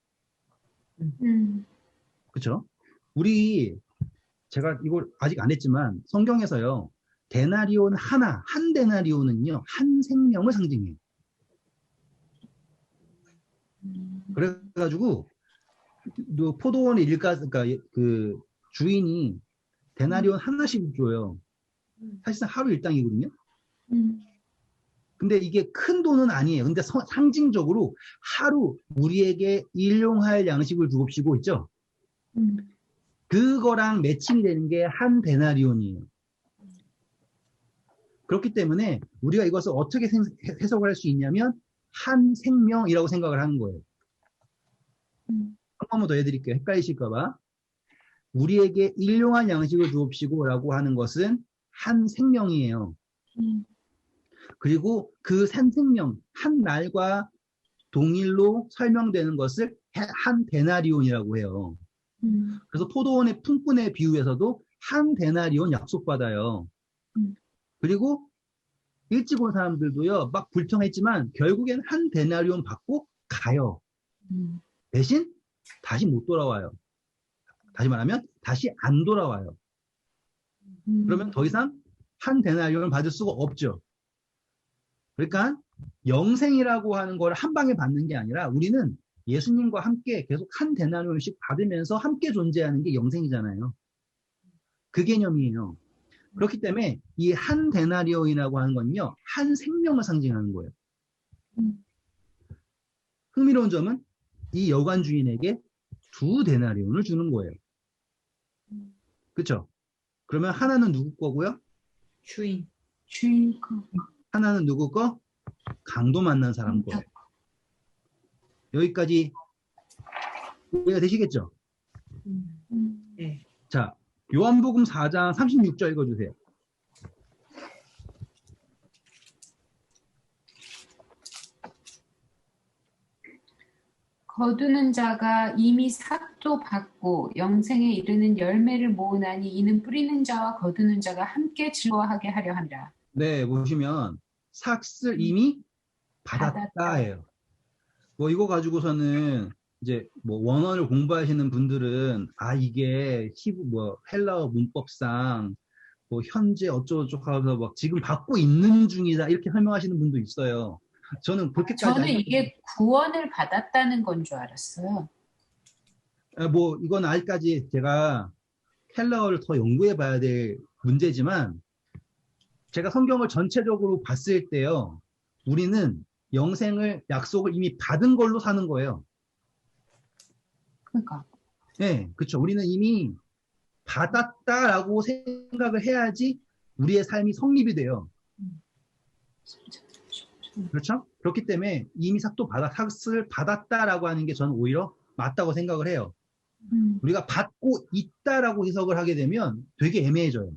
그렇죠? 제가 이걸 아직 안 했지만 성경에서요. 데나리온 하나, 한 데나리온은요. 한 생명을 상징해요. 그래가지고 포도원의 그러니까 그 주인이 데나리온 하나씩 줘요. 사실상 하루 일당이거든요. 근데 이게 큰 돈은 아니에요. 근데 상징적으로 하루 우리에게 일용할 양식을 주옵시고 있죠. 그거랑 매칭이 되는 게 한 데나리온이에요. 그렇기 때문에 우리가 이것을 어떻게 해석을 할 수 있냐면 한 생명이라고 생각을 하는 거예요. 한 번만 더 해드릴게요. 헷갈리실까봐. 우리에게 일용할 양식을 주옵시고 라고 하는 것은 한 생명이에요. 그리고 그 한 생명, 한 날과 동일로 설명되는 것을 한 데나리온이라고 해요. 그래서 포도원의 품꾼의 비유에서도 한 데나리온 약속받아요. 그리고 일찍 온 사람들도요, 막 불평했지만 결국엔 한 데나리온 받고 가요. 대신 다시 못 돌아와요. 다시 말하면 다시 안 돌아와요. 그러면 더 이상 한 데나리온을 받을 수가 없죠. 그러니까 영생이라고 하는 걸 한 방에 받는 게 아니라 우리는 예수님과 함께 계속 한 데나리온씩 받으면서 함께 존재하는 게 영생이잖아요. 그 개념이에요. 그렇기 때문에 이 한 데나리온이라고 하는 건요. 한 생명을 상징하는 거예요. 흥미로운 점은 이 여관 주인에게 2 데나리온을 주는 거예요. 그렇죠? 그러면 하나는 누구 거고요? 주인. 거. 하나는 누구 거? 강도 만난 사람 거예요. 여기까지 이해가 되시겠죠? 네. 자, 요한복음 4장 36절 읽어주세요. 거두는 자가 이미 삭도 받고 영생에 이르는 열매를 모으나니 이는 뿌리는 자와 거두는 자가 함께 즐거워하게 하려 함이라. 네, 보시면 삭을 이미 받았다예요. 뭐 이거 가지고서는 이제 뭐 원어를 공부하시는 분들은 이게 뭐 헬라어 문법상 뭐 현재 어쩌고저쩌고 하면서 막 지금 받고 있는 중이다 이렇게 설명하시는 분도 있어요. 저는 그렇게까지 저는 이게 구원을 받았다는 건 줄 알았어요. 뭐 이건 아직까지 제가 헬라어를 더 연구해 봐야 될 문제지만 제가 성경을 전체적으로 봤을 때요. 우리는 영생을 약속을 이미 받은 걸로 사는 거예요. 그러니까 네, 그렇죠. 우리는 이미 받았다라고 생각을 해야지 우리의 삶이 성립이 돼요. 그렇죠? 그렇기 때문에 이미 삭을 받았다라고 하는 게 저는 오히려 맞다고 생각을 해요. 우리가 받고 있다라고 해석을 하게 되면 되게 애매해져요.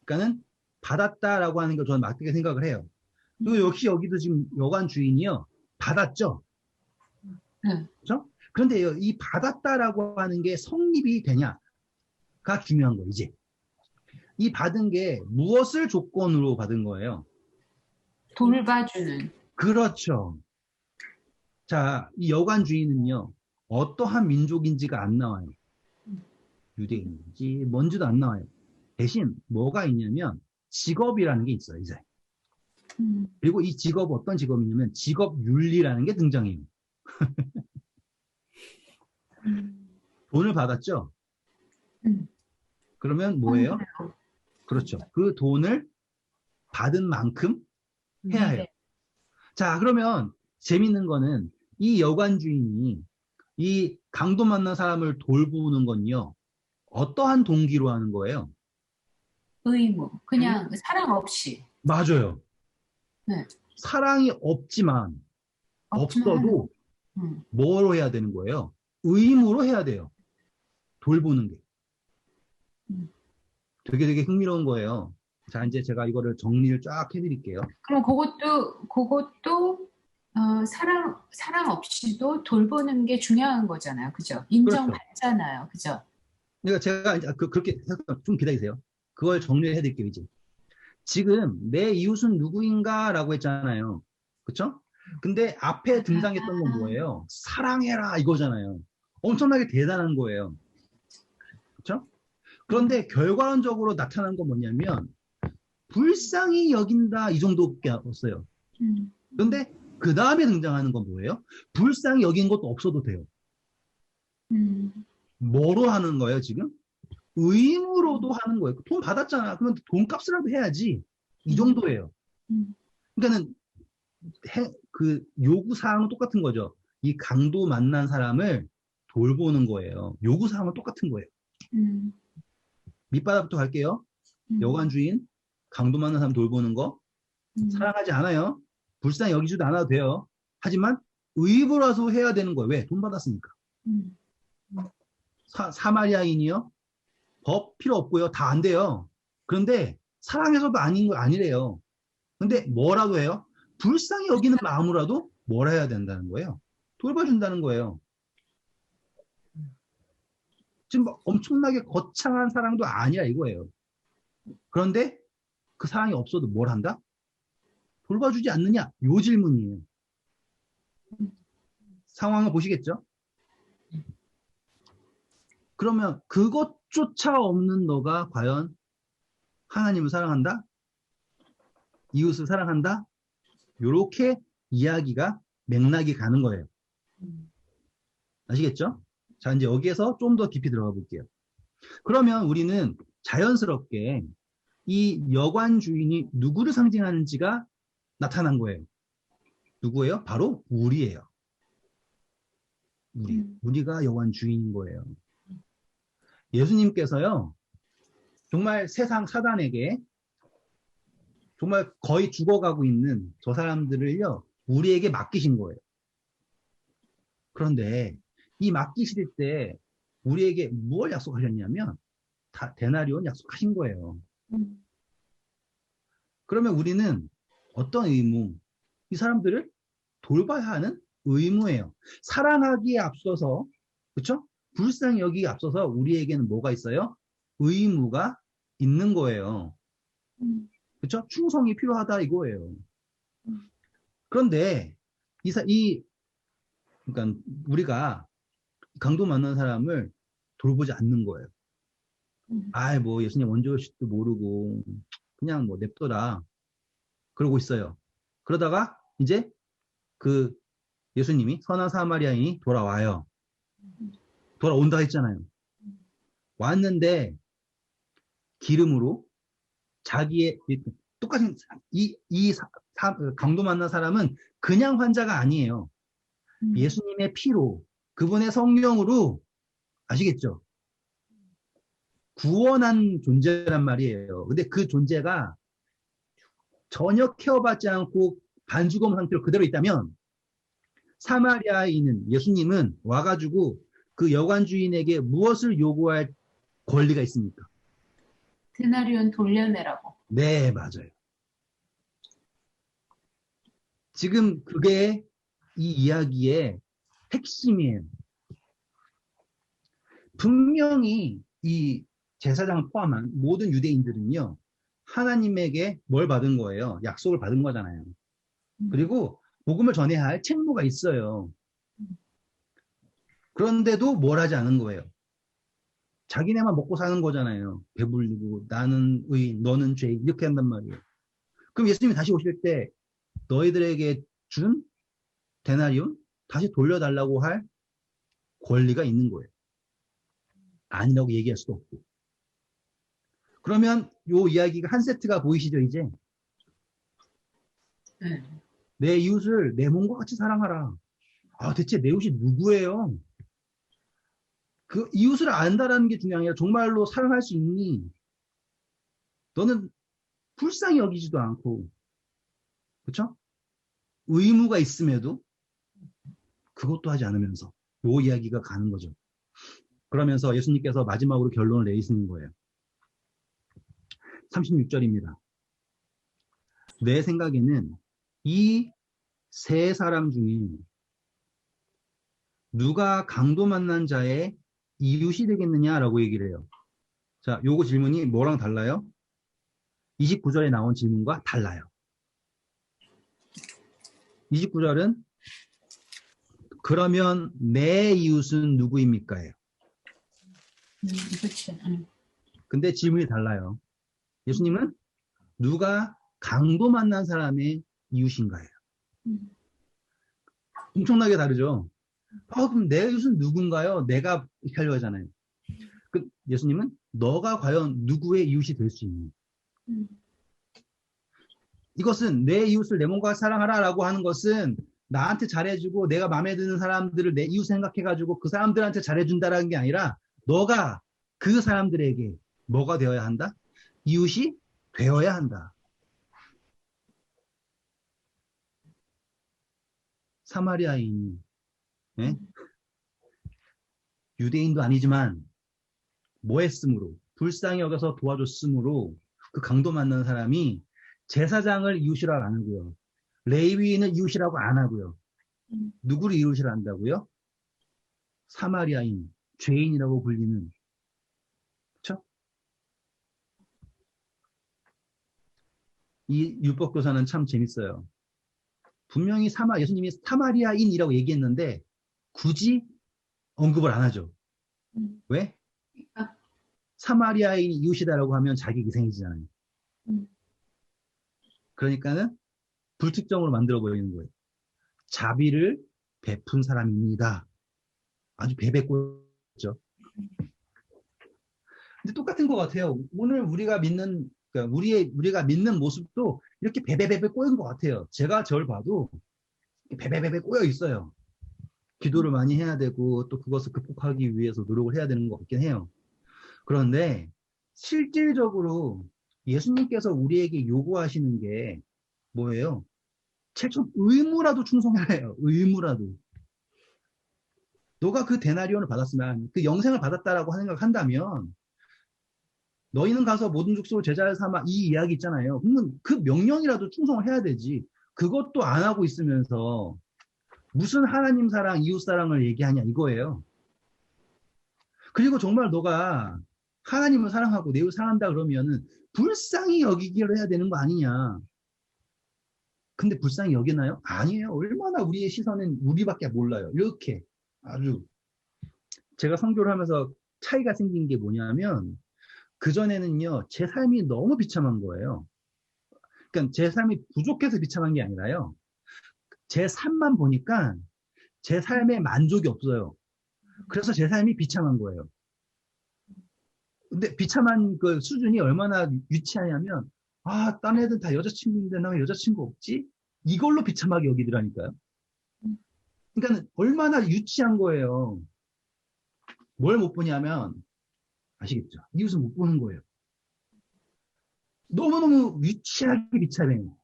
그러니까는 받았다라고 하는 걸 저는 맞게 생각을 해요. 그리고 역시 여기도 지금 여관 주인이요. 받았죠? 그렇죠? 그런데 이 받았다라고 하는 게 성립이 되냐가 중요한 거예요, 이제. 이 받은 게 무엇을 조건으로 받은 거예요? 돌봐주는. 그렇죠. 자, 이 여관 주인은요, 어떠한 민족인지가 안 나와요. 유대인인지 뭔지도 안 나와요. 대신 뭐가 있냐면 직업이라는 게 있어요, 이제. 그리고 이 직업 어떤 직업이냐면 직업윤리라는 게 등장해요. 돈을 받았죠? 그러면 뭐예요? 그렇죠. 그 돈을 받은 만큼 해야 해요. 자, 그러면 재밌는 거는 이 여관 주인이 이 강도 만난 사람을 돌보는 건요. 어떠한 동기로 하는 거예요? 의무. 그냥 사랑 없이. 맞아요. 네. 사랑이 없지만 없어도 뭐로 해야 되는 거예요? 의무로 해야 돼요. 돌보는 게. 되게 흥미로운 거예요. 자, 이제 제가 이거를 정리를 쫙 해드릴게요. 그럼 그것도 사랑 없이도 돌보는 게 중요한 거잖아요. 그죠? 인정받잖아요. 그죠? 그러니까 제가 그렇게 좀 기다리세요. 그걸 정리를 해드릴게요, 이제. 지금 내 이웃은 누구인가라고 했잖아요. 그쵸? 근데 앞에 등장했던 건 뭐예요? 사랑해라 이거잖아요. 엄청나게 대단한 거예요. 그쵸? 그런데 결과론적으로 나타난 건 뭐냐면 불쌍히 여긴다 이 정도밖에 없어요. 그런데 그 다음에 등장하는 건 뭐예요? 불쌍히 여긴 것도 없어도 돼요. 뭐로 하는 거예요, 지금? 의무로도 하는 거예요. 돈 받았잖아. 그러면 돈값이라도 해야지. 이 정도예요. 그러니까는 그 요구 사항은 똑같은 거죠. 이 강도 만난 사람을 돌보는 거예요. 요구 사항은 똑같은 거예요. 밑바닥부터 갈게요. 여관 주인, 강도 만난 사람 돌보는 거 사랑하지 않아요. 불쌍히 여기지도 않아도 돼요. 하지만 의무라서 해야 되는 거예요. 왜? 돈 받았으니까. 사마리아인이요? 법 필요 없고요. 다 안 돼요. 그런데 사랑해서도 아닌 거 아니래요. 근데 뭐라도 해요? 불쌍히 여기는 마음으로라도 뭘 해야 된다는 거예요. 돌봐준다는 거예요. 지금 뭐 엄청나게 거창한 사랑도 아니야 이거예요. 그런데 그 사랑이 없어도 뭘 한다? 돌봐주지 않느냐? 요 질문이에요. 상황을 보시겠죠? 그러면 그것조차 없는 너가 과연 하나님을 사랑한다? 이웃을 사랑한다? 요렇게 이야기가 맥락이 가는 거예요. 아시겠죠? 자, 이제 여기에서 좀 더 깊이 들어가 볼게요. 그러면 우리는 자연스럽게 이 여관 주인이 누구를 상징하는지가 나타난 거예요. 누구예요? 바로 우리예요. 우리가 여관 주인인 거예요. 예수님께서요, 정말 세상 사단에게 정말 거의 죽어가고 있는 저 사람들을요, 우리에게 맡기신 거예요. 그런데 이 맡기실 때 우리에게 무엇을 약속하셨냐면 다 데나리온 약속하신 거예요. 그러면 우리는 어떤 의무, 이 사람들을 돌봐야 하는 의무예요. 사랑하기에 앞서서, 그렇죠? 불쌍히 여기에 앞서서 우리에게는 뭐가 있어요? 의무가 있는 거예요. 그렇죠? 충성이 필요하다 이거예요. 그런데 그러니까 우리가 강도 만난 사람을 돌보지 않는 거예요. 뭐 예수님 언제 오실지도 모르고 그냥 뭐 냅둬라 그러고 있어요. 그러다가 이제 그 예수님이 선한 사마리아인이 돌아와요. 돌아온다 했잖아요. 왔는데 기름으로 자기의 똑같은 강도 만난 사람은 그냥 환자가 아니에요. 예수님의 피로 그분의 성령으로 아시겠죠? 구원한 존재란 말이에요. 근데 그 존재가 전혀 케어받지 않고 반죽음 상태로 그대로 있다면 사마리아인은 예수님은 와가지고 그 여관 주인에게 무엇을 요구할 권리가 있습니까? 데나리온 돌려내라고. 네, 맞아요. 지금 그게 이 이야기의 핵심이에요. 분명히 이 제사장을 포함한 모든 유대인들은요, 하나님에게 뭘 받은 거예요? 약속을 받은 거잖아요. 그리고 복음을 전해야 할 책무가 있어요. 그런데도 뭘 하지 않은 거예요. 자기네만 먹고 사는 거잖아요. 배불리고 나는 의인, 너는 죄인 이렇게 한단 말이에요. 그럼 예수님이 다시 오실 때 너희들에게 준 데나리온 다시 돌려달라고 할 권리가 있는 거예요. 아니라고 얘기할 수도 없고. 그러면 요 이야기가 한 세트가 보이시죠 이제? 내 이웃을 내 몸과 같이 사랑하라. 대체 내 이웃이 누구예요? 그 이웃을 안다라는 게 중요한 게 아니라 정말로 사랑할 수 있니? 너는 불쌍히 여기지도 않고, 그렇죠? 의무가 있음에도 그것도 하지 않으면서 요 이야기가 가는 거죠. 그러면서 예수님께서 마지막으로 결론을 내리시는 거예요. 36절입니다. 내 생각에는 이 세 사람 중에 누가 강도 만난 자의 이웃이 되겠느냐라고 얘기를 해요. 자, 요거 질문이 뭐랑 달라요? 29절에 나온 질문과 달라요. 29절은 그러면 내 이웃은 누구입니까요? 그렇죠. 근데 질문이 달라요. 예수님은 누가 강도 만난 사람의 이웃인가요? 엄청나게 다르죠. 그럼 내 이웃은 누군가요? 내가 이렇게 하려고 하잖아요. 예수님은 너가 과연 누구의 이웃이 될 수 있니? 이것은 내 이웃을 내 몸과 사랑하라 라고 하는 것은 나한테 잘해주고 내가 마음에 드는 사람들을 내 이웃 생각해가지고 그 사람들한테 잘해준다라는 게 아니라 너가 그 사람들에게 뭐가 되어야 한다? 이웃이 되어야 한다. 사마리아인이 유대인도 아니지만 뭐 했으므로 불쌍히 여겨서 도와줬으므로 그 강도 만난 사람이 제사장을 이웃이라고 안 하고요. 레위인을 이웃이라고 안 하고요. 누구를 이웃이라 한다고요? 사마리아인, 죄인이라고 불리는. 그렇죠? 이 율법교사는 참 재밌어요. 분명히 예수님이 사마리아인이라고 얘기했는데 굳이 언급을 안 하죠. 왜? 사마리아인이 이웃이다라고 하면 자기 기생이잖아요. 그러니까는 불특정으로 만들어 보이는 거예요. 자비를 베푼 사람입니다. 아주 베베꼬죠. 근데 똑같은 것 같아요. 오늘 우리가 믿는, 그러니까 우리가 믿는 모습도 이렇게 베베베베 꼬인 것 같아요. 제가 저를 봐도 베베베베 꼬여 있어요. 기도를 많이 해야 되고 또 그것을 극복하기 위해서 노력을 해야 되는 것 같긴 해요. 그런데 실질적으로 예수님께서 우리에게 요구하시는 게 뭐예요? 최소 의무라도 충성해야 해요. 의무라도. 너가 그 데나리온을 받았으면, 그 영생을 받았다라고 생각한다면 너희는 가서 모든 족속을 제자를 삼아, 이 이야기 있잖아요. 그러면 그 명령이라도 충성을 해야 되지. 그것도 안 하고 있으면서 무슨 하나님 사랑, 이웃 사랑을 얘기하냐 이거예요. 그리고 정말 너가 하나님을 사랑하고 내 이웃 사랑한다 그러면은 불쌍히 여기기를 해야 되는 거 아니냐. 근데 불쌍히 여기나요? 아니에요. 얼마나 우리의 시선은 우리밖에 몰라요. 이렇게 아주 제가 선교를 하면서 차이가 생긴 게 뭐냐면, 그전에는요, 제 삶이 너무 비참한 거예요. 그러니까 제 삶이 부족해서 비참한 게 아니라요. 제 삶만 보니까 제 삶에 만족이 없어요. 그래서 제 삶이 비참한 거예요. 근데 비참한 그 수준이 얼마나 유치하냐면, 아, 딴 애들 다 여자친구인데 나 왜 여자친구 없지? 이걸로 비참하게 여기더라니까요. 그러니까 얼마나 유치한 거예요. 뭘 못 보냐면, 아시겠죠? 이웃을 못 보는 거예요. 너무너무 유치하게 비참해요.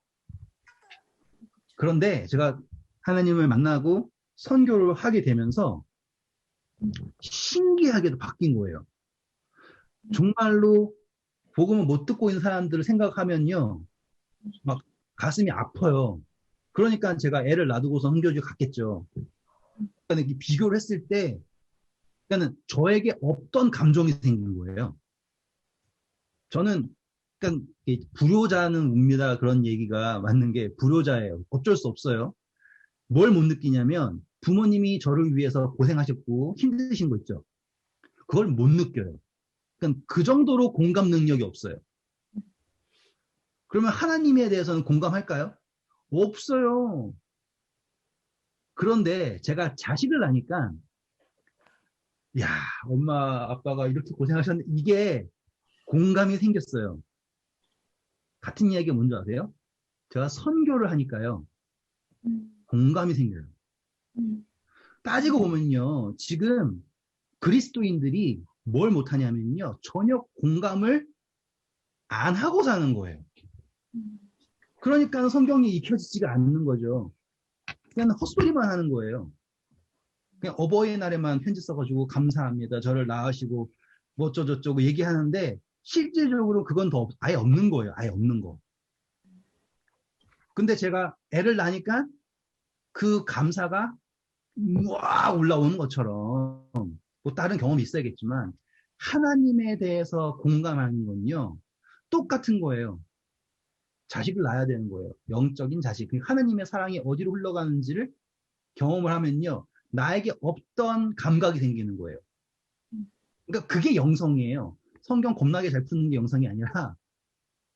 그런데 제가 하나님을 만나고 선교를 하게 되면서 신기하게도 바뀐 거예요. 정말로 복음을 못 듣고 있는 사람들을 생각하면요, 막 가슴이 아파요. 그러니까 제가 애를 놔두고서 선교지에 갔겠죠. 그러니까 비교를 했을 때, 그러니까 저에게 없던 감정이 생긴 거예요. 저는 그러니까 불효자는 웁니다, 그런 얘기가 맞는 게, 불효자예요. 어쩔 수 없어요. 뭘 못 느끼냐면 부모님이 저를 위해서 고생하셨고 힘드신 거 있죠. 그걸 못 느껴요. 그러니까 그 정도로 공감 능력이 없어요. 그러면 하나님에 대해서는 공감할까요? 없어요. 그런데 제가 자식을 낳으니까, 야, 엄마 아빠가 이렇게 고생하셨는데, 이게 공감이 생겼어요. 같은 이야기가 뭔지 아세요? 제가 선교를 하니까요, 공감이 생겨요. 따지고 보면요, 지금 그리스도인들이 뭘 못하냐면요, 전혀 공감을 안 하고 사는 거예요. 그러니까 성경이 익혀지지가 않는 거죠. 그냥 헛소리만 하는 거예요. 그냥 어버이날에만 편지 써가지고 감사합니다, 저를 낳으시고 뭐 어쩌고저쩌고 얘기하는데, 실질적으로 그건 아예 없는 거예요. 아예 없는 거. 근데 제가 애를 낳으니까 그 감사가 와 올라오는 것처럼, 뭐 다른 경험이 있어야겠지만, 하나님에 대해서 공감하는 건요, 똑같은 거예요. 자식을 낳아야 되는 거예요. 영적인 자식. 하나님의 사랑이 어디로 흘러가는지를 경험을 하면요, 나에게 없던 감각이 생기는 거예요. 그러니까 그게 영성이에요. 성경 겁나게 잘 푸는 게 영성이 아니라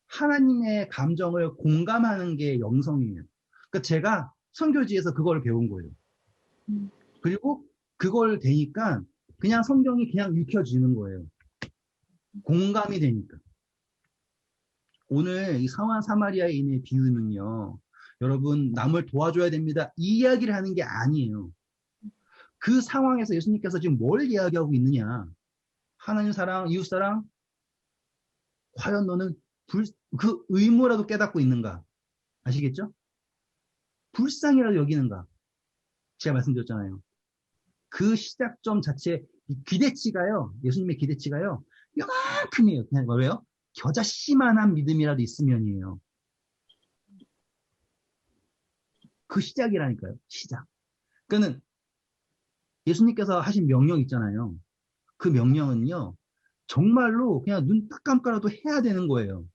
하나님의 감정을 공감하는 게 영성이에요. 그러니까 제가 선교지에서 그걸 배운 거예요. 그리고 그걸 되니까 그냥 성경이 그냥 읽혀지는 거예요. 공감이 되니까. 오늘 이 상한 사마리아인의 비유는요, 여러분, 남을 도와줘야 됩니다, 이 이야기를 하는 게 아니에요. 그 상황에서 예수님께서 지금 뭘 이야기하고 있느냐? 하나님 사랑, 이웃 사랑, 과연 너는 그 의무라도 깨닫고 있는가? 아시겠죠? 불쌍이라도 여기는가? 제가 말씀드렸잖아요. 그 시작점 자체, 이 기대치가요, 예수님의 기대치가요, 요만큼이에요. 그냥 뭐예요? 겨자씨만한 믿음이라도 있으면이에요. 그 시작이라니까요. 시작. 그러니까는 예수님께서 하신 명령 있잖아요. 그 명령은요, 정말로 그냥 눈 딱 감고라도 해야 되는 거예요.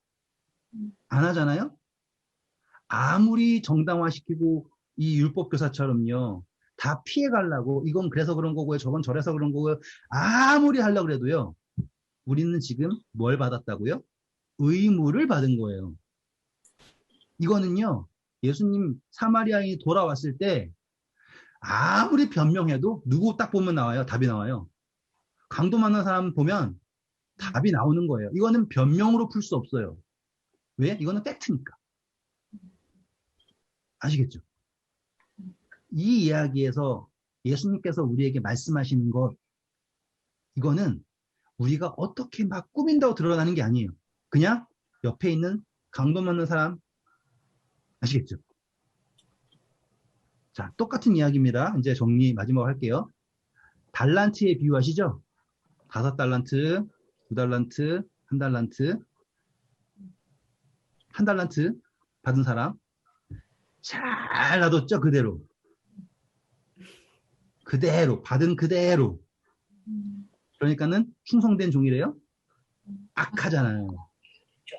안 하잖아요? 아무리 정당화시키고 이 율법 교사처럼요, 다 피해가려고, 이건 그래서 그런 거고요, 저건 저래서 그런 거고요, 아무리 하려고 그래도요, 우리는 지금 뭘 받았다고요? 의무를 받은 거예요. 이거는요, 예수님 사마리아인이 돌아왔을 때 아무리 변명해도 누구 딱 보면 나와요. 답이 나와요. 강도 만난 사람 보면 답이 나오는 거예요. 이거는 변명으로 풀 수 없어요. 왜? 이거는 팩트니까. 아시겠죠? 이 이야기에서 예수님께서 우리에게 말씀하시는 것, 이거는 우리가 어떻게 막 꾸민다고 드러나는 게 아니에요. 그냥 옆에 있는 강도 만난 사람, 아시겠죠? 자, 똑같은 이야기입니다. 이제 정리 마지막으로 할게요. 달란트에 비유하시죠? 5달란트, 2달란트, 1달란트, 1달란트 받은 사람 잘 놔뒀죠? 그대로. 받은 그대로. 그러니까는 충성된 종이래요? 악하잖아요.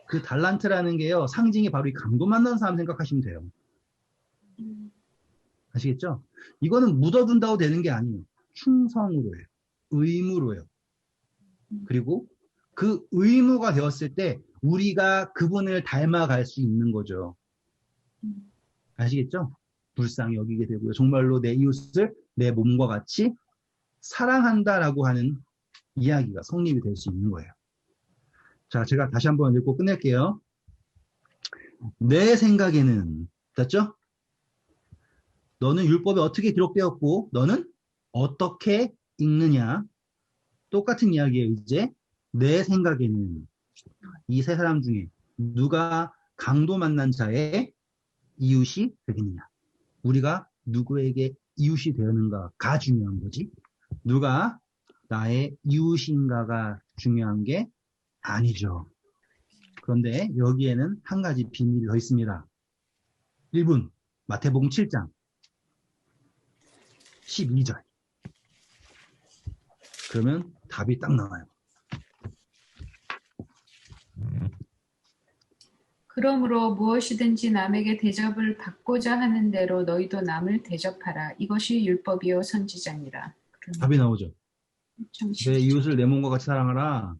그 달란트라는 게요, 상징이 바로 이 강도 만난 사람 생각하시면 돼요. 아시겠죠? 이거는 묻어둔다고 되는 게 아니에요. 충성으로 해요. 의무로 해요. 그리고 그 의무가 되었을 때 우리가 그분을 닮아갈 수 있는 거죠. 아시겠죠? 불쌍히 여기게 되고요. 정말로 내 이웃을 내 몸과 같이 사랑한다라고 하는 이야기가 성립이 될 수 있는 거예요. 자, 제가 다시 한번 읽고 끝낼게요. 내 생각에는, 됐죠? 너는 율법에 어떻게 기록되었고 너는 어떻게 읽느냐? 똑같은 이야기예요. 이제 내 생각에는 이 세 사람 중에 누가 강도 만난 자의 이웃이 되겠느냐? 우리가 누구에게 이웃이 되었는가가 중요한 거지. 누가 나의 이웃인가가 중요한 게 아니죠. 그런데 여기에는 한 가지 비밀이 더 있습니다. 1분 마태복음 7장 12절. 그러면 답이 딱 나와요. 그러므로 무엇이든지 남에게 대접을 받고자 하는 대로 너희도 남을 대접하라. 이것이 율법이요 선지자니라. 답이 나오죠. 참 내 이웃을 내 몸과 같이 사랑하라.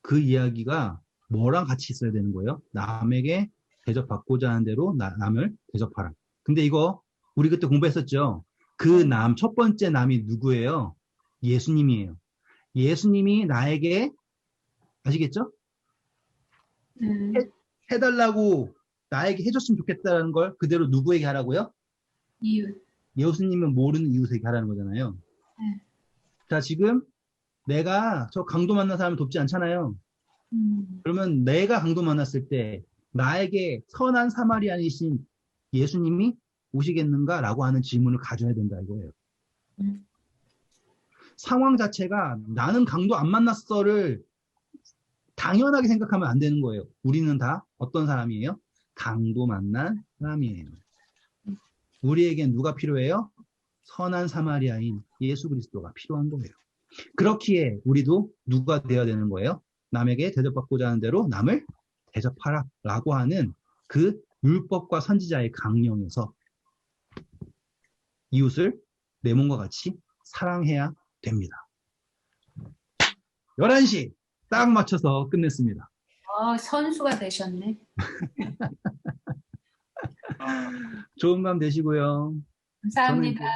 그 이야기가 뭐랑 같이 있어야 되는 거예요? 남에게 대접받고자 하는 대로 남을 대접하라. 근데 이거 우리 그때 공부했었죠. 그 첫 번째 남이 누구예요? 예수님이에요. 예수님이 나에게, 아시겠죠? 해달라고 나에게 해줬으면 좋겠다는 걸 그대로 누구에게 하라고요? 이웃. 예수님은 모르는 이웃에게 하라는 거잖아요. 자, 지금 내가 저 강도 만난 사람을 돕지 않잖아요. 그러면 내가 강도 만났을 때 나에게 선한 사마리아이신 예수님이 오시겠는가라고 하는 질문을 가져야 된다 이거예요. 상황 자체가 나는 강도 안 만났어를 당연하게 생각하면 안 되는 거예요. 우리는 다 어떤 사람이에요? 강도 만난 사람이에요. 우리에겐 누가 필요해요? 선한 사마리아인 예수 그리스도가 필요한 거예요. 그렇기에 우리도 누가 되어야 되는 거예요? 남에게 대접받고자 하는 대로 남을 대접하라 라고 하는 그 율법과 선지자의 강령에서 이웃을 내 몸과 같이 사랑해야 됩니다. 11시 딱 맞춰서 끝냈습니다. 선수가 되셨네. 좋은 밤 되시고요. 감사합니다. 저는